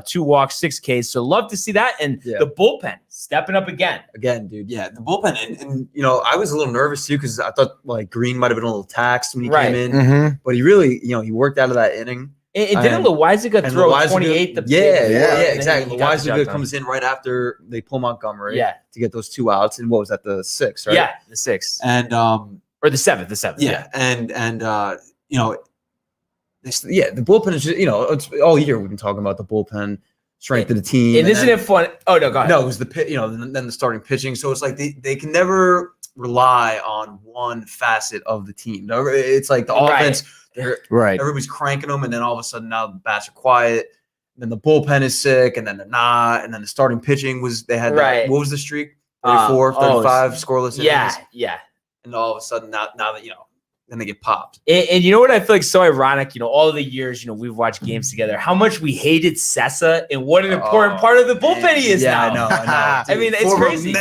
2 walks, 6 Ks. So love to see that. And the bullpen stepping up again. Again, dude. Yeah, the bullpen. And I was a little nervous too because I thought like Green might have been a little taxed when he came in. But he really, he worked out of that inning. And didn't Loizaga throw 28? Exactly. Loizaga comes in right after they pull Montgomery to get those 2 outs. And what was that, the 6th, right? Yeah, the 6th. And or the 7th. Yeah. And the bullpen is just, it's all year we've been talking about the bullpen strength of the team. And isn't it fun? Oh, no, go ahead. No, it was the pit, then the starting pitching. So it's like they can never rely on one facet of the team. It's like the offense. Right. Everybody's cranking them, and then all of a sudden now the bats are quiet. Then the bullpen is sick, and then they're not. And then the starting pitching they had what was the streak? 34, 35 scoreless innings. Yeah. And all of a sudden now that then they get popped. And you know what I feel like so ironic? All of the years, we've watched games together, how much we hated Sessa and what an important part of the bullpen he is now. I know. I mean, it's crazy.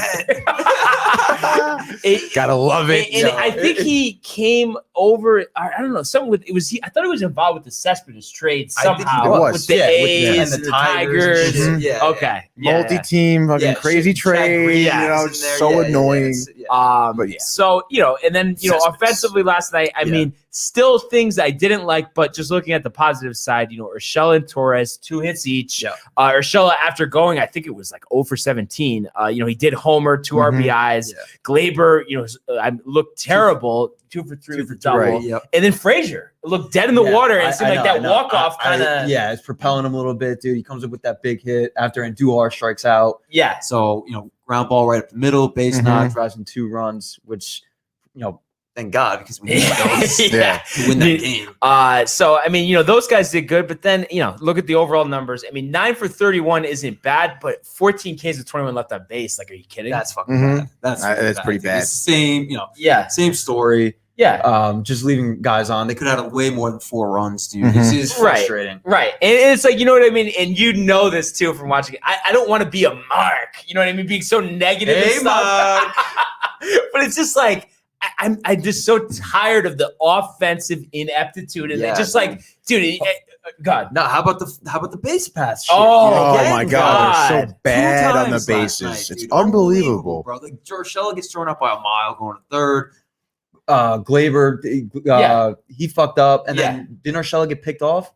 Gotta love it. And I think he came over, I don't know, something with, I thought he was involved with the Cespedes trade somehow. With the A's and the Tigers. Okay. Multi-team, fucking crazy trade. So annoying. So, and then, offensively last night, I mean, still things I didn't like, but just looking at the positive side, Urshela and Torres, 2 hits each. Urshela, after going, I think it was like 0 for 17. He did homer, 2 RBIs. Glaber, I looked terrible, 2 for 3 with the double. Right, And then Frazier looked dead in the water, and it seemed like that walk-off kind of. Yeah, it's propelling him a little bit, dude. He comes up with that big hit after Andujar strikes out. Yeah. So, ground ball right up the middle, base knock, drives in 2 runs, which, thank God, because we need those to win that game. So, I mean, those guys did good, but then, look at the overall numbers. I mean, 9 for 31 isn't bad, but 14 Ks with 21 left on base. Like, are you kidding? That's fucking bad. That's pretty bad. Same, same story. Yeah. Just leaving guys on. They could have had way more than 4 runs, dude. This is frustrating. Right. And it's like, you know what I mean? And this too from watching it. I don't want to be a mark. You know what I mean? Being so negative and stuff. But it's just like, I'm just so tired of the offensive ineptitude and just like, dude, God. No, how about the base pass? Shit? Oh my God, they're so bad on the bases. It's unbelievable, bro. Like Urshela gets thrown up by a mile going to third. Glaber, he fucked up, and then didn't Urshela get picked off?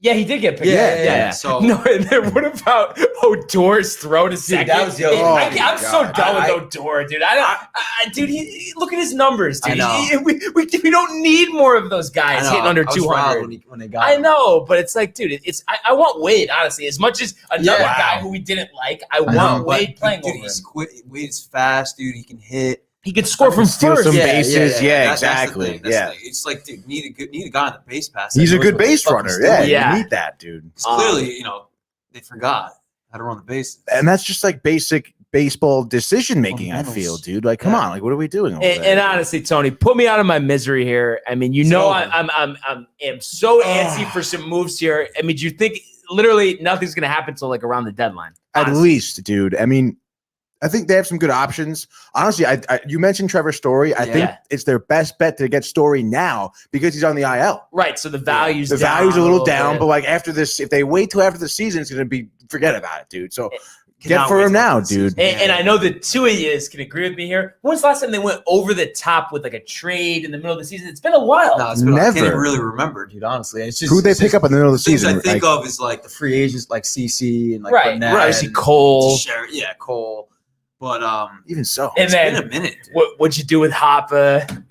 Yeah, he did get picked up. Yeah. So no, and then what about Odor's throw to second? That was the other. I'm so done with Odor, dude. Dude, look at his numbers, dude. We don't need more of those guys hitting under 200 when they got. I know, but it's like, dude, I want Wade, honestly, as much as another guy who we didn't like. I want Wade playing over him. Wade is fast, dude. He can hit. He could score from steal first. some bases. Yeah, that's exactly. It's like, dude, need a guy on the base pass. He's a good base runner. Yeah, you need that, dude. Clearly, they forgot how to run the bases, and that's just like basic baseball decision making. I feel, dude. Like, come on, like, what are we doing? And honestly, Tony, put me out of my misery here. I mean, I'm so antsy for some moves here. I mean, do you think literally nothing's gonna happen until like around the deadline? At least, dude. I mean, I think they have some good options. Honestly, you mentioned Trevor Story. I think it's their best bet to get Story now because he's on the IL. Right. So the value's a little down, but like after this, if they wait till after the season, it's gonna forget about it, dude. So get for him now, dude. And I know the two of you can agree with me here. When was the last time they went over the top with like a trade in the middle of the season? It's been a while. No, it's been never. I can't even really remember, dude. Honestly, it's just who they pick up in the middle of the season. I think of is like the free agents, like CC and like Burnett, obviously Cole. Cole. But even so, it's been a minute. What'd you do with Hoppa?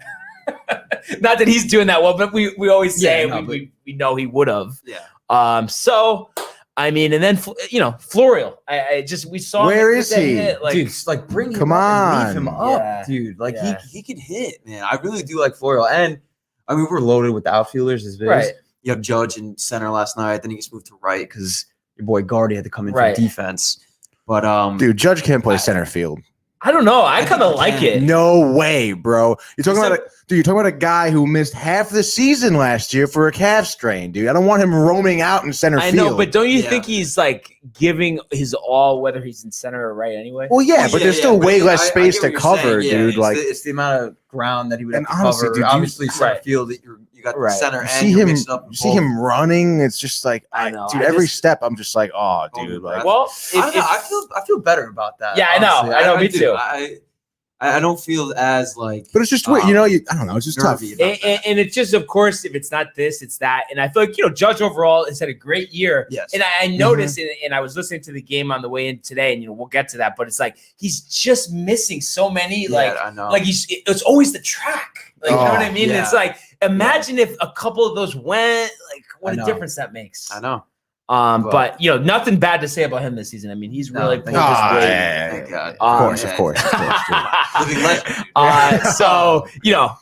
Not that he's doing that well, but we always say we know he would have. Yeah. So I mean, and then Florial. We saw. Where is he, hit, like, dude? Like bring him come on, leave him up, dude. Like he could hit, man. I really do like Florial, and I mean we're loaded with outfielders as is. Right. You have Judge in center last night, then he gets moved to right because your boy Guardy had to come in for defense. But dude, Judge can't play center field. I don't know. I kind of like it. No way, bro. You're talking about a guy who missed half the season last year for a calf strain, dude. I don't want him roaming out in center field. I know, but don't you think he's like giving his all, whether he's in center or right anyway? Well, yeah, but there's still way less space to cover, dude. It's the amount of ground that he would have to cover. Dude, obviously, center field that you got the center and see him running. It's just like I know, dude. Every step, I'm just like, oh, dude. Like, well, I feel better about that. Yeah, honestly. I know. Me too. I don't feel as like, but it's just weird, I don't know. It's just tough, and it's just, of course, if it's not this, it's that. And I feel like Judge overall has had a great year. Yes, and I noticed, and I was listening to the game on the way in today, and we'll get to that. But it's like he's just missing so many. I know. Like it's always the track. Like, you know what I mean? Yeah. It's like imagine if a couple of those went. Like what a difference that makes. I know. But nothing bad to say about him this season. I mean, he's really pulled his weight. Thank God. Of course. Living legend. So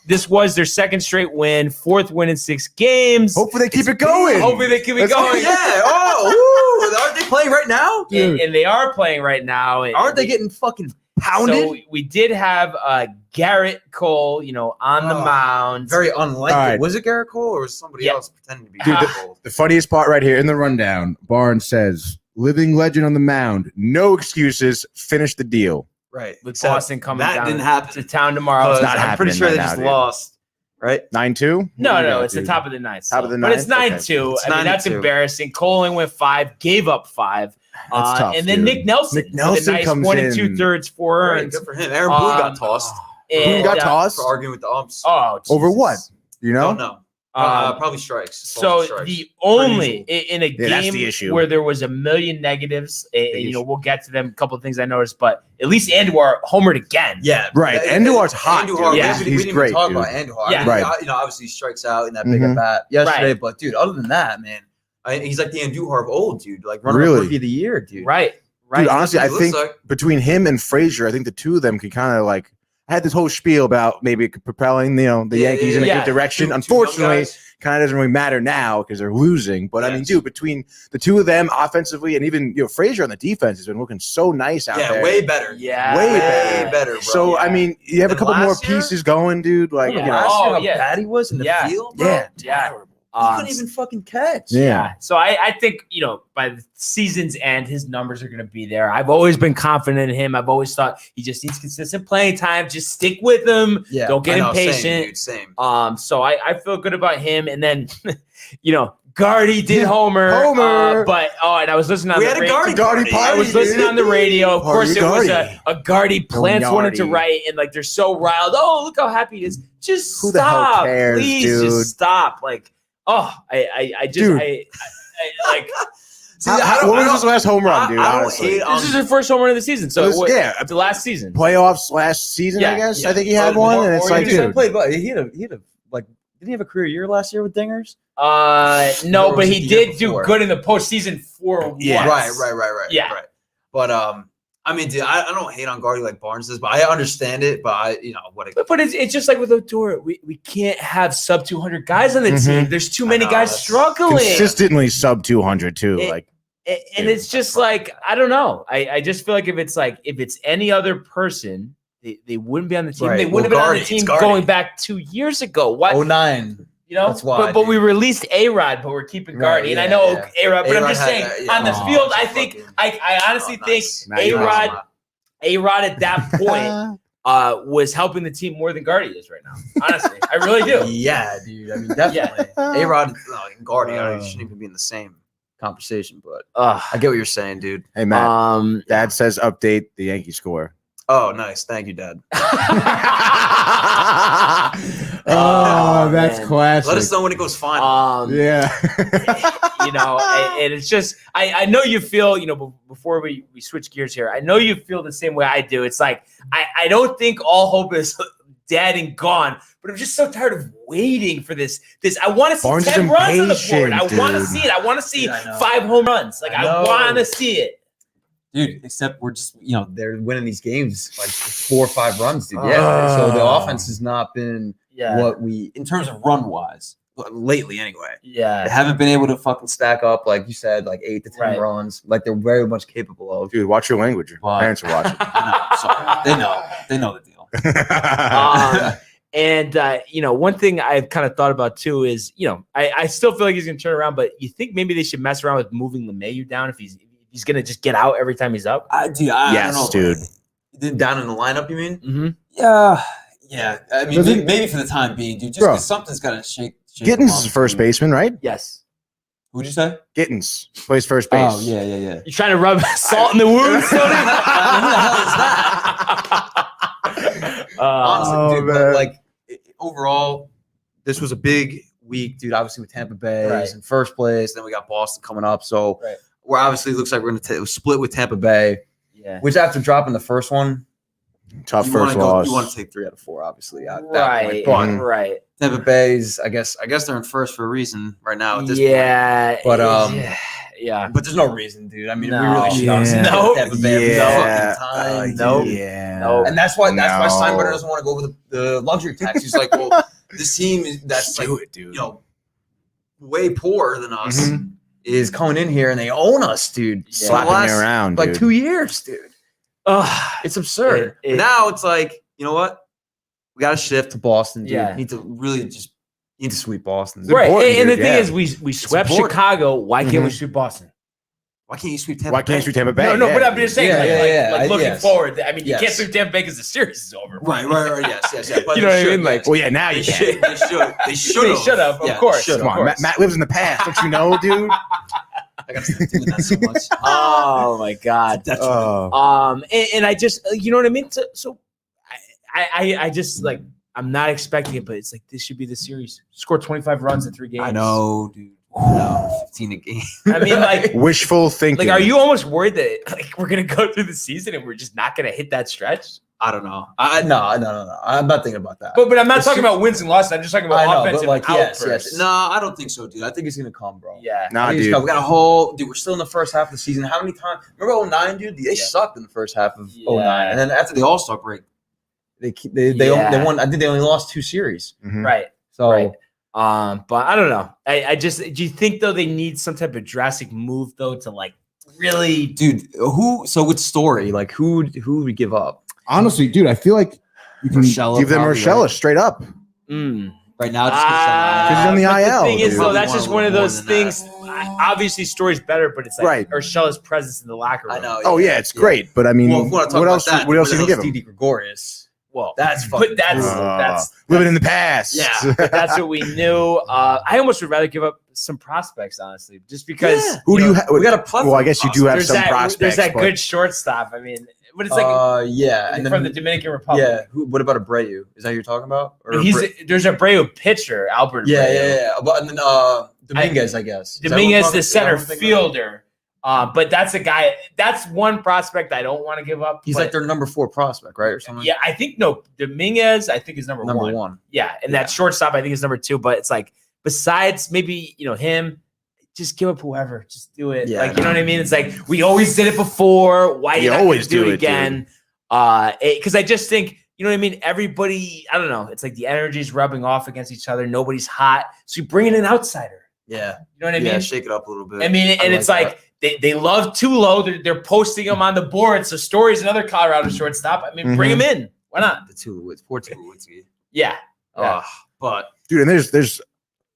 this was their second straight win, fourth win in 6 games. Hopefully they keep it going. Yeah. Oh, aren't they playing right now? And they are playing right now. Aren't they getting fucking pounded? So we did have Garrett Cole, on the mound. Very unlikely. Right. Was it Garrett Cole or was somebody else pretending to be Dude, Garrett Cole? The funniest part right here in the rundown, Barnes says, living legend on the mound, no excuses, finish the deal. Right. With Boston coming that down didn't happen to town tomorrow. It's not I'm pretty sure they just lost. Right? 9-2? No, it's the top of the ninth. Top of the but ninth? it's 9-2. Okay. I mean, that's 9-2. embarrassing. Cole only went 5, gave up 5. That's tough, and then dude. Nick Nelson with a nice comes 1 in. 2/3, 4 Right, earned. good for him. Aaron Boone got tossed. Who got tossed? For arguing with the umps. Oh, Over Jesus. what? You know? Don't know. Probably strikes. So Strikes. the only in a that's the game issue. where there was a million negatives, and, we'll get to them. A couple of things I noticed, but at least Andujar homered again. Yeah, right. Andujar's hot. Andujar, Yeah. we He's didn't great. even talk Dude. about Andujar. Yeah. I mean, Right. Obviously he strikes out in that big at bat yesterday, Right. but dude, other than that, man, he's like the Andujar of old, dude. Like runner Really? rookie of the year, dude. Right. Dude, honestly, I He looks think like- between him and Frazier, I think the two of them could kind of like. I had this whole spiel about maybe propelling, the Yankees in a good direction. Two young Unfortunately, guys. kind of doesn't really matter now because they're losing. But I mean, dude, between the two of them offensively and even Frazier on the defense has been looking so nice out there. Way better. Yeah. Way better, bro. So I mean, you have a And couple more last year? pieces going, dude. Like, Yeah. Last year, how yeah. bad he was in the field, bro. Yeah. Yeah. He couldn't even fucking catch. Yeah. So I think, by the season's end, his numbers are going to be there. I've always been confident in him. I've always thought he just needs consistent playing time. Just stick with him. Yeah. Don't get I know, impatient. Same. So I feel good about him. And then, Gardy did homer. And I was listening on We the had a radio. Gardy party. I was listening on the radio. Of course, it was Gardy. a Gardy plants one into Gardy. right, and like they're so riled. Oh, look how happy he is. Just Who the hell stop, cares, please. dude? Just stop. Like, I just Dude. I like. See, What was his last home run, dude? I don't Honestly, hate This is his first home run of the season. So the last season. playoffs last season, I guess. I think he had one, and it's like, dude. He had a like. Didn't he have a career year last year with dingers? No, Or but was it he the year did do before? good in the postseason for Yeah. once. Right. Yeah. Right. But I mean, dude, I don't hate on Gardy like Barnes does, but I understand it. But But it's just like with Odor, we can't have sub 200 guys on the Mhm. team. There's too many know, guys that's struggling. Consistently sub 200 too. It- Like, And it's just like, I don't know. I just feel like if it's any other person, they wouldn't be on the team. Right. They wouldn't Well, have Gardy, been on the it's team Gardy. going back 2 years ago. Why? 09. That's why, But we dude. released A-Rod, but we're keeping Right, Gardy. And I yeah, know yeah. A-Rod, but I'm A-Rod just had saying, that, yeah. on the Oh, field, I it's think, fucking- I honestly think Nice. A-Rod at that point was helping the team more than Gardy is right now. Honestly, I really do. Yeah, dude. I mean, definitely. A-Rod and Gardy shouldn't even be in the same conversation, but I get what you're saying, dude. hey, Matt. Dad says update the Yankee score. Oh, nice. Thank you, Dad. That's man. classic. Let us know when it goes final. Yeah. And it's just, I know you feel, before we switch gears here, I know you feel the same way I do. It's like, I don't think all hope is dead and gone, but I'm just so tired of waiting for this. I want to see Barnes is 10 runs on the board. impatient, I want to dude. see it. I want to see Yeah, I know. 5 home runs. Like, I I know. want to see it. Dude, except we're just, they're winning these games like 4 or 5 runs, dude. Yeah. So the offense has not been what we, in terms of run wise, lately anyway. They Yeah. haven't been able to fucking stack up, like you said, like 8 to 10 Right. runs, like they're very much capable of. Dude, watch your language. Your But- parents are watching. I know, sorry. They know the deal. And one thing I've kind of thought about too is, I still feel like he's going to turn around, but you think maybe they should mess around with moving LeMahieu down if he's going to just get out every time he's up? I don't Yes, know. dude. Down in the lineup, you mean? Mm-hmm. Yeah. I mean, maybe for the time being, dude. Just Bro. because something's got to shake. Gittins is first baseman, right? Yes. Who'd you say? Gittins plays first base. Oh, yeah. You trying to rub salt in the wounds, Tony? Who the hell is that? Honestly, dude, but like overall, this was a big week, dude. Obviously, with Tampa Bay Right. in first place, then we got Boston coming up. So Right. we're obviously looks like we're going to split with Tampa Bay, Yeah. which after dropping the first one, Tough you first wanna loss. you want to take 3 out of 4, obviously. At that Right. point. Mhm. Right. But Tampa Bay's, I guess they're in first for a reason right now at this point. Yeah. But, yeah. But there's no reason, dude. I mean, we No. really should honestly Yeah. know Tampa Bay every Yeah. fucking time. Nope. Yeah. Nope. And that's why Steinbrenner No. doesn't want to go over the luxury tax. He's like, well, this team that's Just like, do it, dude. way poorer than us Mhm. is coming in here and they own us, dude. Yeah. For the Slapping me last, around, like dude. 2 years, dude. It's absurd. Now it's like, you know what? We got to shift to Boston, dude. Yeah. Need to really need to sweep Boston. It's Right. important, And the dude, thing yeah. is, we swept important. Chicago. Why can't we Mhm. sweep Boston? Why can't you sweep Tampa Why can't Bay? you Tampa Bay? No, Yeah, but I'm dude. just saying, Yeah, like looking yes. forward. I mean, you Yes. can't sweep Tampa Bay because the series is over. Right. Yes. But You know they what I should, mean? Like, yes. Well, yeah, now They you should. can. They should. They should. They should have, of course. should Come on, Matt lives in the past. Don't you know, dude? I gotta stop doing that so much. Oh my God. That's And I just, you know what I mean? So I just like, I'm not expecting it, but it's like, this should be the series. Score 25 runs in 3 games. I know, dude. No, 15 a game. I mean, like, Wishful thinking. like, are you almost worried that like we're gonna go through the season and we're just not gonna hit that stretch? I don't know. No. I'm not thinking about that. But I'm not It's talking too- about wins and losses. I'm just talking I about know, but offensive like, yes. outbursts. No, I don't think so, dude. I think it's gonna come, bro. Yeah. Nah, I think it's dude. gonna- we got a whole dude. We're still in the first half of the season. How many times? Remember 09, dude? They Yeah. sucked in the first half of Yeah. 09, and then after the All Star break, they Yeah. won. I think they only lost 2 series. Mhm. Right. So Right. But I don't know. I just, do you think though they need some type of drastic move though to like really? dude, so with Story, like who would we give up? Honestly, dude, I feel like you can Urshela give them probably, Urshela right? straight up. Right now, just Because he's on the but IL, The thing is, dude. though, that's Probably just want one a of little those more than things. Obviously, Story's better, but it's like Right. Urshela's presence in the locker room. I know. Oh yeah, it's great, but I mean, Well, if we want to talk what about else? that, What else you can give him? Didi Gregorius. Well, That's but fucking that's Living in the past. Yeah. that's what we knew. I almost would rather give up some prospects, honestly, just because. Yeah. Who do you have? We got a plethora Well, I of guess you do have There's some that. prospects. There's that but- good shortstop. I mean, but it's like yeah, and from then the Dominican Republic. yeah. What about Abreu? Is that who you're talking about? Or There's a Abreu pitcher, Albert. yeah, Abreu. yeah. But and then Dominguez, I guess. Is that what we're Dominguez, talking- the is that what center we're thinking fielder. But that's a guy. That's one prospect I don't want to give up. He's but- like their number 4 prospect, right, or something. yeah, I think no. Dominguez, I think is number number one. one. Yeah, and Yeah. that shortstop, I think is number 2. But it's like besides maybe him, just give up whoever. Just do it. Yeah, like you know what I mean? It's like we always did it before. Why You you always do do it it, dude. again? Because I just think you know what I mean. Everybody, I don't know. It's like the energy's rubbing off against each other. Nobody's hot, so you bring in an outsider. Yeah, You know what I yeah. mean? Shake it up a little bit. I mean, and it's like they love Tulo. They're posting him on the board. So Story's another Colorado shortstop. I mean, bring him in. Why not? the Tulowitzki, poor Tulowitzki. Yeah. Yeah. But dude, and there's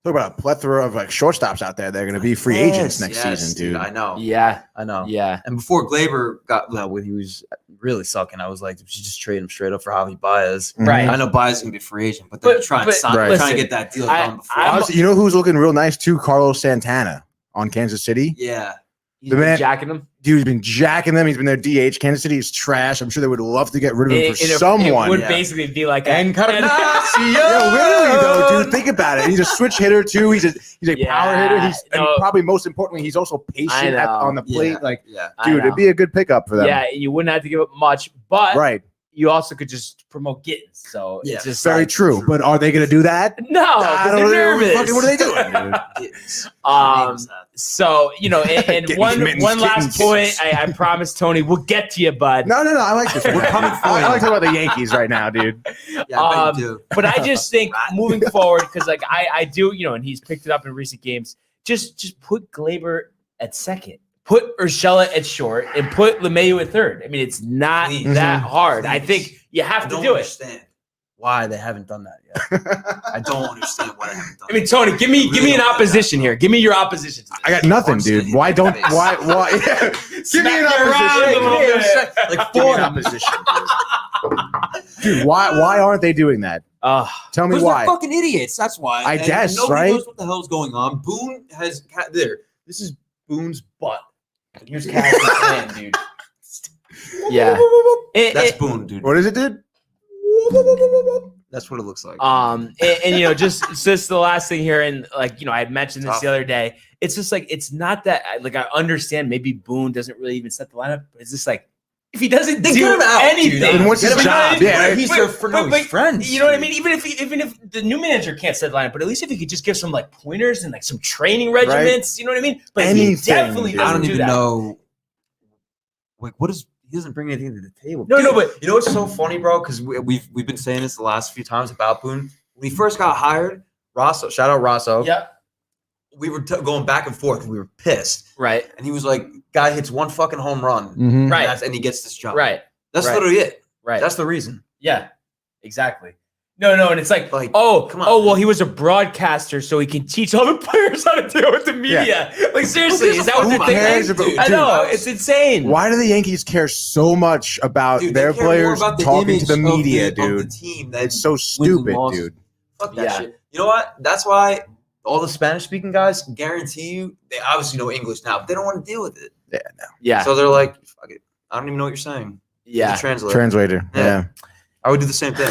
talk about a plethora of like shortstops out there. They're going to be free agents next season, dude. I know. Yeah. I know. Yeah. And before Glaber got when he was really sucking, I was like, we should just trade him straight up for Javi Baez. Right. I know Baez is gonna be a free agent, but they're But- trying but- to sign, Right. trying to listen, get that deal I- done before. I'm- Honestly, you know who's looking real nice too? Carlos Santana on Kansas City. yeah, He's The been man- jacking him. Dude's been jacking them. He's been their DH. Kansas City is trash. I'm sure they would love to get rid of him for It someone. would Yeah. basically be like And Carnacio. Yeah, literally though, dude. Think about it. He's a switch hitter too. He's a Yeah, power hitter. He's and no. probably most importantly, he's also patient know. on the plate. Yeah. Like, yeah. I dude, know. it'd be a good pickup for them. Yeah, you wouldn't have to give up much, but Right. you also could just promote Gittins. So it's just very true. But are they going to do that? No, I don't they're know. nervous. What are they doing, dude? So and one last point. Gittins. I promise, Tony, we'll get to you, bud. No. I like this. We're coming for you. I like talking about the Yankees right now, dude. Yeah, I bet you do. But I just think moving forward, because like I do, and he's picked it up in recent games. Just put Glaber at second. Put Urshela at short and put LeMahieu at third. I mean, it's not that hard. I think you have to do it. Why they haven't done that yet? I don't understand why they haven't done. I mean, Tony, give me an opposition here. Give me your opposition to this. I got nothing, dude. Why? Give me an opposition. Like Give me an opposition, dude. Why aren't they doing that? Tell me why. They're fucking idiots. That's why. I guess, nobody right? knows what the hell's going on. Boone has there. This is Boone's butt. Here's Cass's hand, dude. Yeah, That's Boone, dude. What is it, dude? That's what it looks like. And just the last thing here, and like I had mentioned this the other day. It's just like it's not that like I understand maybe Boone doesn't really even set the lineup, but it's just like if he doesn't do anything, then what's his job? Yeah, he's there for his friends. You know what I mean? Even if the new manager can't set the lineup, but at least if he could just give some like pointers and like some training regiments, you know what I mean? But he definitely doesn't I don't do even that. know. Like, what is? He doesn't bring anything to the table. No, but you know what's so funny, bro? Because we've been saying this the last few times about Boone. When he first got hired, Rosso, shout out Rosso. Yeah. We were going back and forth. We were pissed. Right. And he was like, guy hits one fucking home run. Right. And he gets this job. Right. That's literally it. Right. That's the reason. Yeah. Exactly. No, and it's like come on, well, he was a broadcaster, so he can teach all the players how to deal with the media. Yeah. Like, seriously, is that what they're thinking? I know, it's insane. Why do the Yankees care so much about their players talking to the media, dude? The team it's so stupid, dude. Fuck that shit. You know what? That's why all the Spanish-speaking guys guarantee you, they obviously know English now, but they don't want to deal with it. Yeah, no. Yeah. So they're like, fuck it. I don't even know what you're saying. Yeah. Translator. Yeah. I would do the same thing.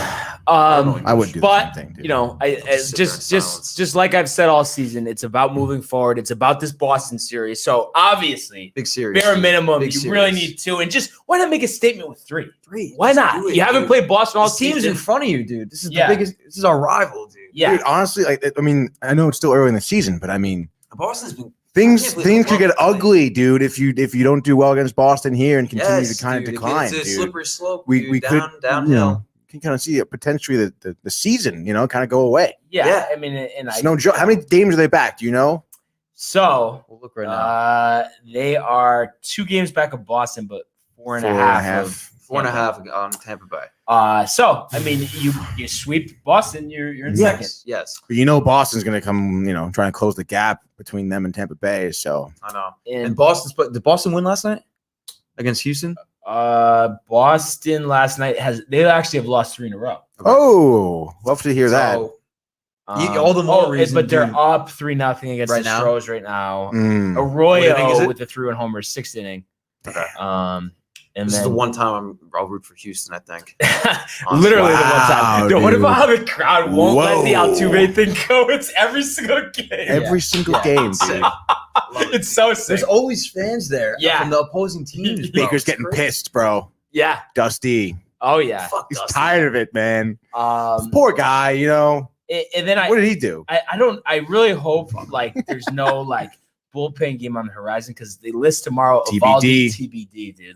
I would do the same thing, dude. I just like I've said all season, it's about moving forward. It's about this Boston series. So obviously, big series, bare minimum, big you series. Really need 2, and just why not make a statement with 3? 3. Why not? You haven't played Boston all this team's season. in front of you, dude. This is the biggest. This is our rival, dude. Yeah, dude, honestly, I mean, I know it's still early in the season, but I mean, Boston's been. Things could get ugly, dude, if you don't do well against Boston here and continue to kind of decline, it's a dude. slippery slope. We could downhill. Can kind of see potentially the season, kind of go away. Yeah. I mean, and it's no joke. How many games are they back? Do you know? So we'll look right now. They are 2 games back of Boston, but 4.5. 4.5 on Tampa Bay. So I mean, you sweep Boston, you're in second. Yes. But Boston's going to come, try and close the gap between them and Tampa Bay. So I know. And did Boston win last night against Houston? Boston last night they actually have lost 3 in a row. Okay. Oh, love to hear that. All the more reason, but they're up 3-0 against the Stros right now. Arroyo with the 3-run homer, 6th inning. Okay. And this is the one time I'll root for Houston, I think. Literally the one time. Dude, what about how the crowd won't let the Altuve thing go? It's every single game. Every single game, dude. It's so sick. There's always fans there from the opposing teams. Baker's getting pissed, bro. Yeah. Dusty. Oh, yeah. He's tired of it, man. Poor guy, And then what did he do? I really hope there's no bullpen game on the horizon because they list tomorrow TBD, dude.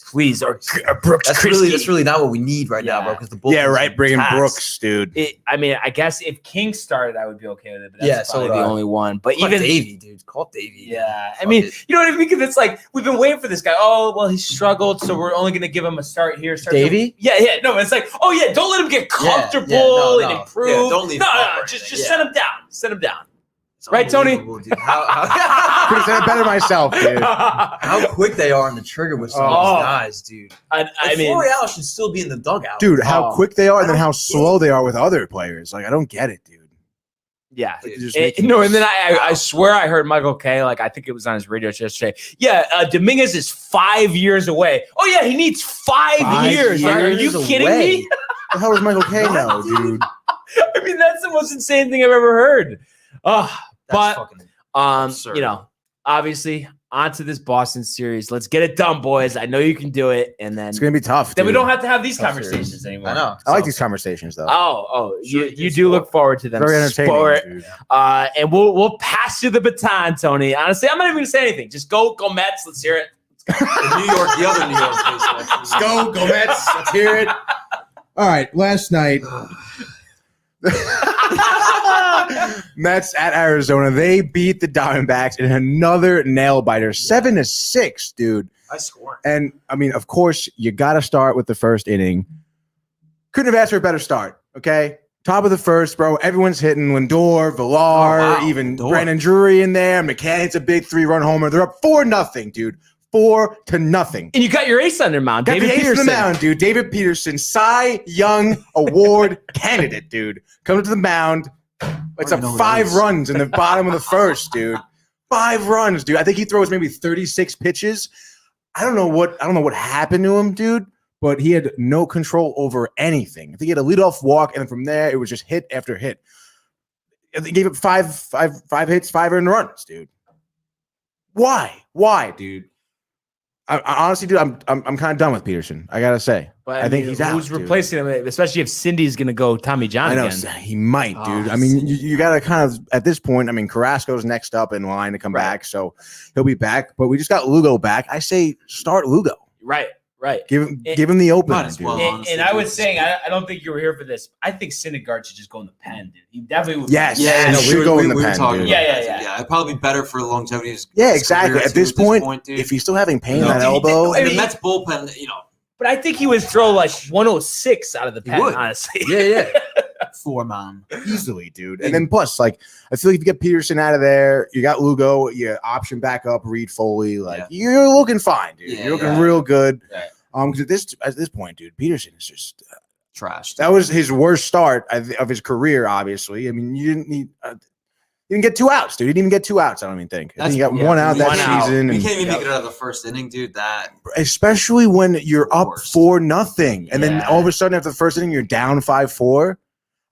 Please, or Brooks. That's really not what we need right now, bro. Because the bullpen, bring in Brooks, dude. I mean, I guess if King started, I would be okay with it. But that's so the only one. But even Davey, dude, call Davey. Yeah, I mean, you know what I mean? Because it's like we've been waiting for this guy. Oh, well, he struggled, so we're only going to give him a start here. Davey? Yeah. No, it's like, oh yeah, don't let him get comfortable and improve. Yeah, don't leave. No, just send him down. Send him down. Right, Tony? Dude. How could have said it better myself, dude. How quick they are on the trigger with some of these guys, dude. I mean, Florial should still be in the dugout, dude. How quick they are, and then how slow they are with other players. I don't get it, dude. Yeah, and then I swear I heard Michael Kay, I think it was on his radio show yesterday. Yeah, Dominguez is 5 years away. Oh yeah, he needs 5 years. Are you kidding me? The hell is Michael Kay now, dude? I mean, that's the most insane thing I've ever heard. But absurd. obviously onto this Boston series. Let's get it done, boys. I know you can do it. And then It's gonna be tough. Then we dude. don't have to have these conversations anymore. I know. I like these conversations though. You do look forward to them. Very entertaining. Sport. Dude. And we'll pass you the baton, Tony. Honestly, I'm not even gonna say anything. Just go Mets. Let's hear it. The other New York case. Let's go Mets. Let's hear it. All right, last night. Mets at Arizona. They beat the Diamondbacks in another nail biter, 7-6, dude. I score. And I mean, of course, you got to start with the first inning. Couldn't have asked for a better start. Okay, top of the first, bro. Everyone's hitting. Lindor, Villar, even Brandon Drury in there. McCann hits a big 3-run homer. They're up 4-0, dude. 4-0. And you got your ace on their mound, David Peterson. On the mound, dude. David Peterson, Cy Young Award candidate, dude. Comes to the mound. It's up 5 runs in the bottom of the first, dude. 5 runs, dude. I think he throws maybe 36 pitches. I don't know what happened to him, dude. But he had no control over anything. I think he had a leadoff walk, and then from there it was just hit after hit. They gave up five hits, 5 earned runs, dude. Why, dude? I honestly, dude, I'm kind of done with Peterson. I gotta say, but I think he's out. Who's replacing him? Especially if Cindy's gonna go Tommy John again. He might, dude. I mean, you gotta kind of at this point. I mean, Carrasco's next up in line to come back, so he'll be back. But we just got Lugo back. I say start Lugo. Right. Give him the opener. Well, and I was saying, I don't think you were here for this. I think Syndergaard should just go in the pen, dude. He definitely would. Yes. Yeah. No, we go in the pen, talking dude. Yeah. It'd probably be better for longevity. Yeah, exactly. At this point, dude. if he's still having pain in that elbow, and the Mets bullpen, But I think he would throw like 106 out of the pen, honestly. Yeah. 4-man. Easily, dude. And then plus, like, I feel like if you get Peterson out of there, you got Lugo, you option back up, Reed Foley. Like, you're looking fine, dude. You're looking real good. Yeah. Because at this point, dude, Peterson is just trash. That was his worst start of his career. Obviously, I mean, you didn't get 2 outs, dude. You didn't even get 2 outs. I don't even think. I think you got 1 out that season. You can't even make it out of the first inning, dude. Especially when you're up 4-0, and then all of a sudden after the first inning you're down 5-4.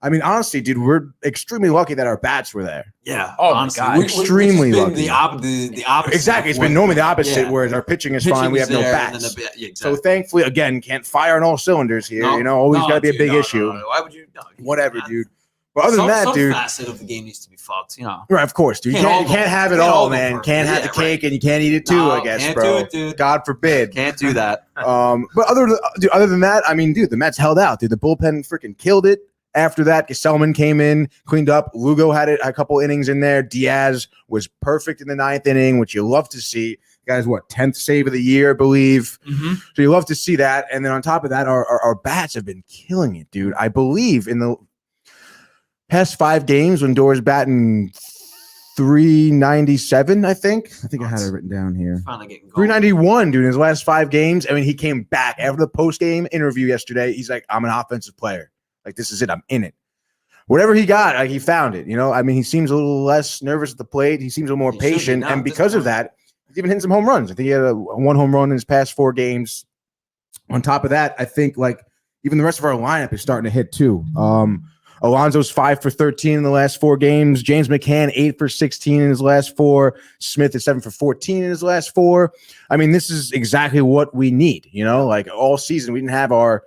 I mean, honestly, dude, we're extremely lucky that our bats were there. Yeah. Oh, honestly, my God. We're extremely lucky. The opposite. Exactly. It's been normally the opposite, whereas our pitching is fine. We have no bats. Exactly. So thankfully, again, can't fire on all cylinders here. Always got to be a big issue. No. Why would you? No, whatever, dude. But other than that, dude. Some facet of the game needs to be fucked, Right, of course, dude. You can't have it all, man. Can't have the cake and you can't eat it too, I guess, bro. Can't do it, dude. God forbid. Can't do that. But other than that, I mean, dude, the Mets held out, dude. The bullpen freaking killed it. After that, Gesellman came in, cleaned up. Lugo had a couple innings in there. Diaz was perfect in the 9th inning, which you love to see. Guys, 10th save of the year, I believe. Mm-hmm. So you love to see that. And then on top of that, our bats have been killing it, dude. I believe in the past 5 games, when Lindor's batting 397, I think I had it written down here. Finally getting 391, dude, in his last 5 games. I mean, he came back after the post-game interview yesterday. He's like, I'm an offensive player. Like, this is it. I'm in it. Whatever he got, like, he found it. I mean, he seems a little less nervous at the plate. He seems a little more patient. And because of that, he's even hitting some home runs. I think he had a 1 home run in his past 4 games. On top of that, I think, like, even the rest of our lineup is starting to hit too. Alonso's 5 for 13 in the last 4 games. James McCann 8 for 16 in his last 4. Smith is 7 for 14 in his last 4. I mean, this is exactly what we need. Like, all season we didn't have our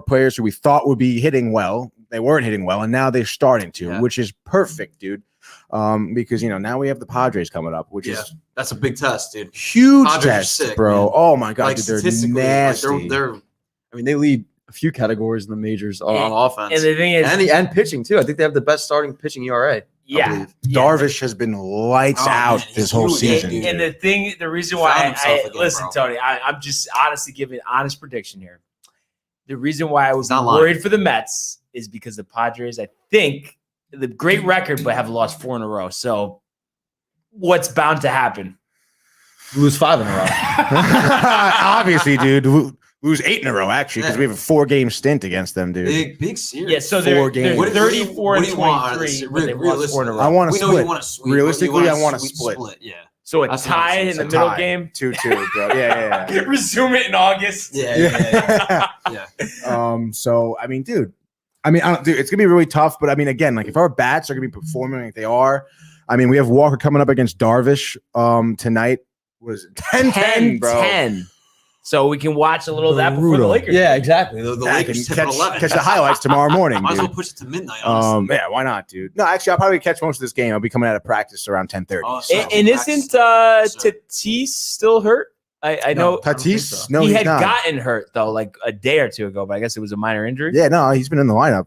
players who we thought would be hitting well. They weren't hitting well, and now they're starting to, which is perfect, dude. Because now we have the Padres coming up, which is that's a big test, dude. Huge test, sick, bro. Man. Oh my god, like, dude, they're nasty. Like they're I mean, they lead a few categories in the majors on offense, and the thing is, and pitching too. I think they have the best starting pitching ERA. Yeah, Darvish has been lights out this whole season. And the reason why listen, Tony, I'm just honestly giving an honest prediction here. The reason why I was worried for the Mets is because the Padres, I think, the great record, but have lost 4 in a row. So what's bound to happen? Lose 5 in a row. Obviously, dude. Lose 8 in a row, actually, because we have a 4-game stint against them, dude. Big series. Yeah, so they're 34 and 23, but they've lost 4 in a row. I want to split. You want a sweep. Realistically, I want to split. Yeah. So a tie in the middle game? 2-2, bro. Yeah. Resume it in August. Yeah. So, I mean, dude, it's going to be really tough. But, I mean, again, like, if our bats are going to be performing like they are, I mean, we have Walker coming up against Darvish tonight. what is it? 10-10, bro. 10. So we can watch a little of that before the Brutal. Lakers. Yeah, exactly. The I Lakers can tip at 11. catch the highlights tomorrow morning, Might as well dude. push it to midnight. Honestly. Yeah, why not, dude? No, actually, I'll probably catch most of this game. I'll be coming out of practice around 10:30. Oh, so. And isn't Tatis still hurt? I know Tatis. so. No, he he's had not. gotten hurt though, like a day or two ago, but I guess it was a minor injury. Yeah, no, he's been in the lineup.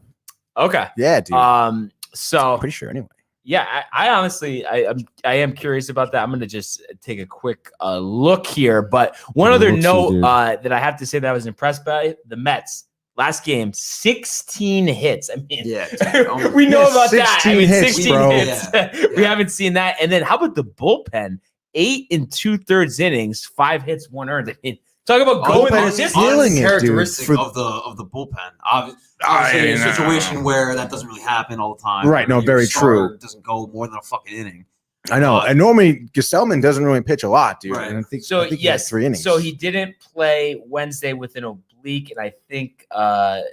Okay. Yeah, dude. So Pretty sure anyway. yeah, I honestly I am curious about that. I'm gonna just take a quick look here, but one other note that I have to say that I was impressed by: the Mets last game, 16 hits. I mean, we know about that. I mean, 16 bro. hits. We haven't seen that. And then how about the bullpen? 8 2/3 innings, 5 hits, 1 earned. I mean, talk about going the distance. Killing it, dude. Characteristic of the bullpen. Obviously, in a situation where that doesn't really happen all the time. Right, no, Your very starter true. Doesn't go more than a fucking inning. I know. And normally Gesellman doesn't really pitch a lot, dude. Right. And I think he Yes, had 3 innings. so he didn't play Wednesday with an oblique, and I think and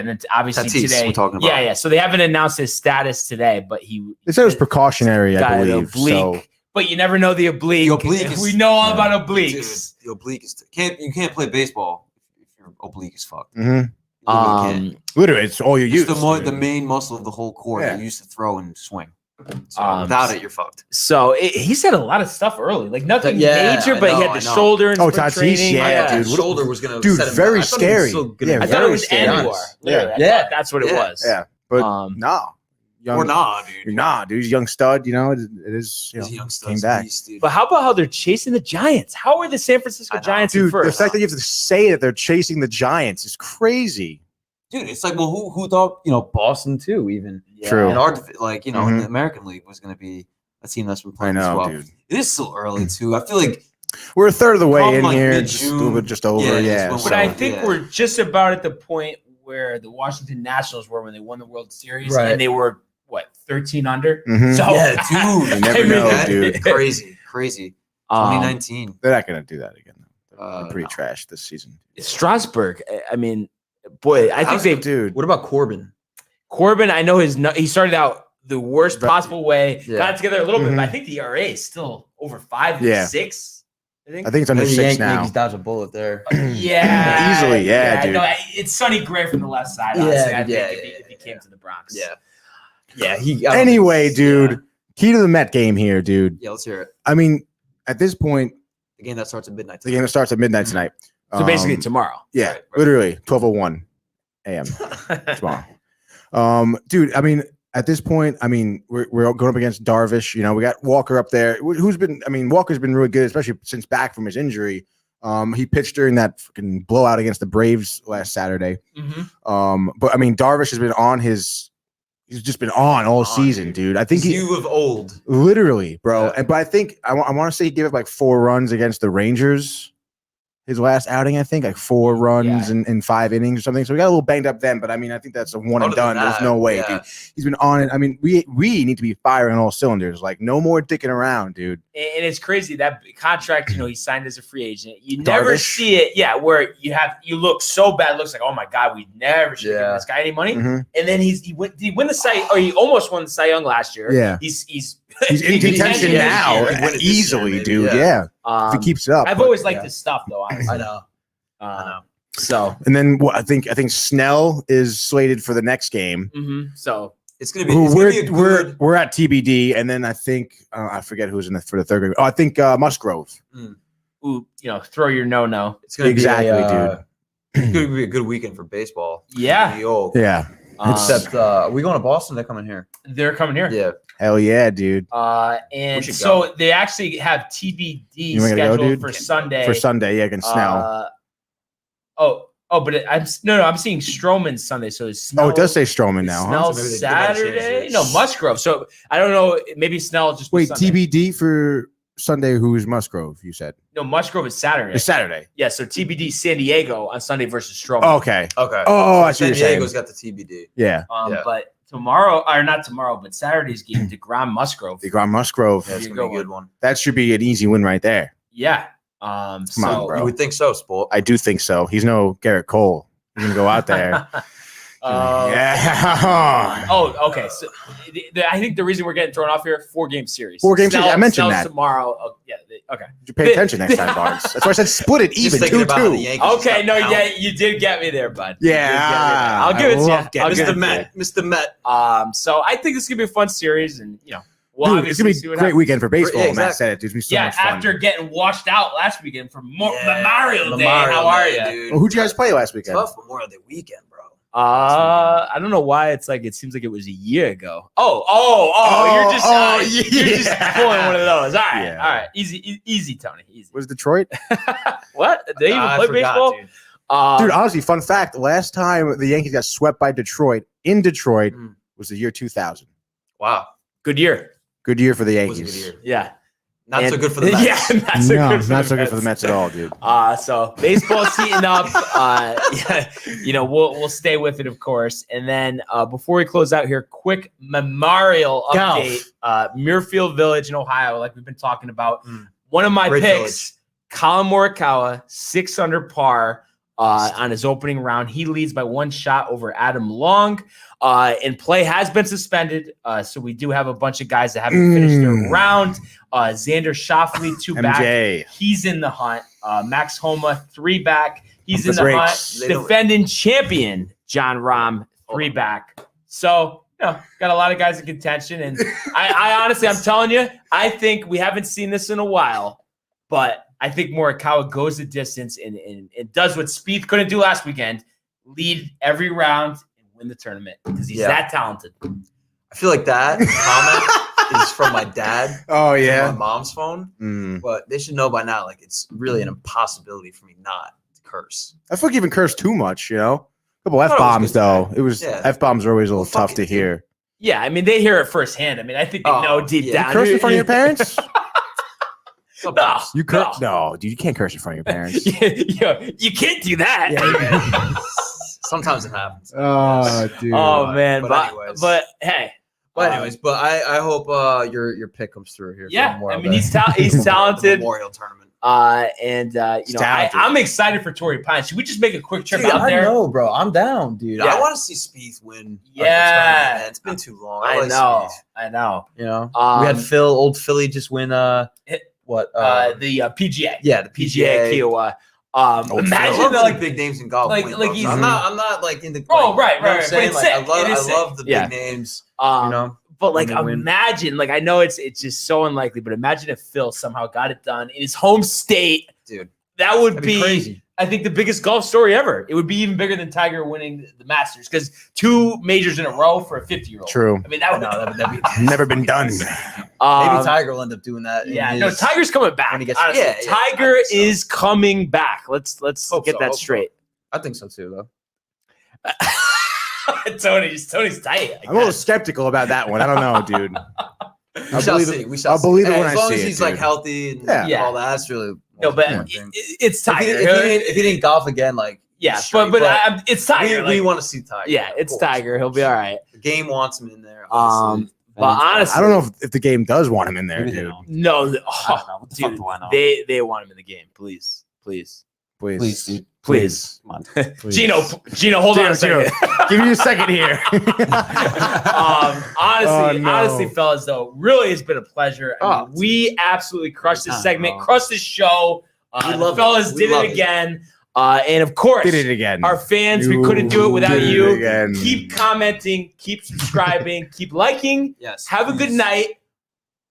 then obviously Tatis, today. we're talking about. Yeah. So they haven't announced his status today, but They said it was precautionary, I got an believe. oblique. So But you never know the oblique. The oblique is- we know all about obliques. Dude, the oblique is you can't play baseball if your oblique is fucked. mhm. You really can't. Literally, it's all you use. It's the main muscle of the whole core that you used to throw and swing. So without it, you're fucked. So he said a lot of stuff early, like nothing Yeah, major, I but he know, had the I know. shoulder and Oh, spring Tatis, training. yeah, His dude. shoulder was gonna Dude, set him very back. I thought he was scary. still gonna Yeah, be I thought it very was scary. Anwar. Literally. I Yeah. thought that's what it Yeah. was. Yeah, but Um, young, Or nah, dude. nah, dude. He's a young stud. You know, it is. You know, He's a young stud, came back. beast, dude. But how about how they're chasing the Giants? How are the San Francisco I know. Giants in Dude, the first? fact that you have to say that they're chasing the Giants is crazy. Dude, it's like, well, who thought, Boston too, even True. in our, in Mhm. the American League was going to be a team that's been I playing as know, well. dude. It is still early too. I feel like We're a third of the way Come, in like, here, mid-June. just a little bit just over. Yeah, Yeah, just But So, I think yeah. we're just about at the point where the Washington Nationals were when they won the World Series, Right. and they were 13 under. Mhm. So yeah, dude, You never know, dude. Crazy. 2019. They're not gonna do that again. They're pretty No. trash this season. Strasburg. I mean, boy, I think they. Dude. What about Corbin? Corbin, I know he started out the worst But- possible way. Yeah. Got it together a little bit, Mhm. but I think the ERA is still over 5, Yeah. 6. I think. I think it's under 6 now. Yankees dodged a bullet there. Yeah, Easily, yeah, dude. No, it's Sonny Gray from the left side. Yeah, Honestly, I think yeah, if he came to the Bronx. Yeah. Anyway, dude, key to the Met game here, dude. Yeah, let's hear it. I mean, at this point, The game that starts at midnight. the game starts at midnight tonight. So basically tomorrow. Yeah, Right. literally 12:01 a.m. tomorrow. Dude, I mean, at this point, I mean, we're going up against Darvish. You know, we got Walker up there, Walker's been really good, especially since back from his injury. He pitched during that fucking blowout against the Braves last Saturday. Mhm. But I mean, Darvish has been on he's just been on all season, dude. I think You of old. literally, bro. Yeah. But I think I want to say he gave up like 4 runs against the Rangers. His last outing, I think, like 4 runs in 5 innings or something. So we got a little banged up then, but I mean, I think that's a one and Other than done. There's that, no way, yeah. dude. He's been on it. I mean, we need to be firing on all cylinders. Like, no more dicking around, dude. And it's crazy that contract, he signed as a free agent. You never Darvish. see it, where you look so bad. It looks like, oh my God, we never should give this guy any money. Mhm. And then he win the Cy, or he almost won the Cy Young last year. Yeah. He's in contention this now, year. He'd win it this easily, year, maybe, dude. yeah. Yeah, if he keeps it up. I've but, always liked yeah. his stuff, though. Honestly. I know. So And then what I think Snell is slated for the next game. so It's gonna be. It's gonna be a good. We're at TBD, and then I think I forget who's in for the third game. Oh, I think Musgrove. ooh, throw your no. It's gonna Exactly, be a, dude. It's gonna be a good weekend for baseball. Yeah. Yeah, Except are we going to Boston? They're coming here. They're coming here. Yeah. hell yeah, dude. And should so go. they actually have TBD You wanna go, scheduled dude? for Sunday. For Sunday, yeah, against Snell. But I'm seeing Stroman Sunday. So it's Snell, Oh, it does say Stroman now, huh? Snell So maybe they might change Saturday. it. No, Musgrove. So I don't know. Maybe Snell just Wait, Sunday. TBD for Sunday. Who's Musgrove? You said No, Musgrove is Saturday. it's Saturday. Yeah, so TBD San Diego on Sunday versus Stroman. Okay. Okay. Oh, I see San what you're saying. Diego's got the TBD. Yeah, yeah. But tomorrow, or not tomorrow, but Saturday's game, DeGrom Musgrove. DeGrom Musgrove. That's Here you gonna be a go. good one. That should be an easy win right there. Yeah. on, So bro. You would think so, Sport. I do think so. He's no Garrett Cole. He's gonna go out there. Yeah. Oh, okay. So I think the reason we're getting thrown off here, 4-game series. 4-game series. I mentioned that. Tomorrow. Oh, yeah. Okay. You pay attention next time, Barnes. That's why I said split it even. 2-2. Okay. No, yeah, you did get me there, bud. Yeah. I'll give it to you. Mr. Met. Mr. Met. So I think this is gonna be a fun series, and Dude, it's gonna be a great weekend for baseball. Yeah, Matt said it. It's gonna be so much fun. After getting washed out last weekend for Memorial Day, how are you? Dude. Well, who'd you guys play last weekend? Tough Memorial Day weekend, bro. I don't know why it seems like it was a year ago. You're just pulling one of those. All right, easy, Tony, easy. Was Detroit? What? Did they even play baseball? Dude. Dude, honestly, fun fact: last time the Yankees got swept by Detroit in Detroit was the year 2000. Wow, good year. Good year for the it was a Yankees. good year. Yeah. Not so good for the Mets. Yeah, not so good for the Mets at all, dude. So baseball's heating up. We'll stay with it, of course. And then before we close out here, quick memorial update. Muirfield Village in Ohio, like we've been talking about. One of my Great picks, village. Colin Morikawa, 6 under par on his opening round. He leads by 1 shot over Adam Long. And play has been suspended. So we do have a bunch of guys that haven't finished their round. Xander Schauffele, 2 back. He's in the hunt. Max Homa, 3 back. He's in the hunt. Defending champion, John Rahm, 3 back. So, got a lot of guys in contention. And I honestly, I'm telling you, I think we haven't seen this in a while. But I think Morikawa goes the distance and does what Spieth couldn't do last weekend. Lead every round. Win the tournament because he's that talented. I feel like that comment is from my dad. Oh yeah, from my mom's phone. But they should know by now, like it's really an impossibility for me not to curse. I feel like even curse too much, A couple F-bombs though. It was F-bombs are always a little tough to hear. Yeah, I mean they hear it firsthand. I mean I think they know deep down. You curse in front of your parents? No, you curse? No, dude, you can't curse in front of your parents. You can't do that. Yeah. Sometimes it happens. Oh, dude. Oh man, but hey. But I hope your pick comes through here. Yeah, I mean he's talented. Memorial tournament. I'm excited for Torrey Pines. Should we just make a quick trip out there? I know, bro. I'm down, dude. Yeah. I want to see Spieth win. Yeah, it's been too long. I know. We had old Philly just win. The PGA. Yeah, the PGA. Kiowa. Imagine the big names in golf. I'm not like into. Right. I'm saying I love the big names. But imagine, I know it's just so unlikely, but imagine if Phil somehow got it done in his home state, dude. That would be crazy. I think the biggest golf story ever. It would be even bigger than Tiger winning the Masters because 2 majors in a row for a 50-year-old. True. I mean that'd be never been done. Maybe Tiger will end up doing that. No, Tiger's coming back. Tiger is coming back. Let's get that straight. I think so too, though. Tony's tight. I'm a little skeptical about that one. I don't know, dude. We shall see. I'll believe it when I see it. As long as he's healthy and all that, that's really it's Tiger. If he didn't golf again, but it's Tiger. We want to see Tiger. Yeah, it's Tiger. He'll be all right. The game wants him in there. But honestly, I don't know if the game does want him in there, dude. No, dude, they want him in the game. Please, dude. Please. Come on. Gino, hold on a second. Give me a second here. Honestly, fellas, though, really has been a pleasure. I mean, we absolutely crushed this segment, crushed this show. The fellas did it again. And of course, did it again. Our fans, we couldn't do it without you. Keep commenting, keep subscribing, keep liking. Yes. Have a good night.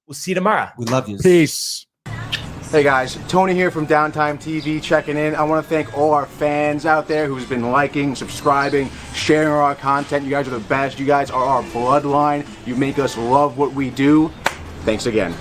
We'll see you tomorrow. We love you. Peace. Hey guys, Tony here from Downtime TV checking in. I want to thank all our fans out there who's been liking, subscribing, sharing our content. You guys are the best. You guys are our bloodline. You make us love what we do. Thanks again.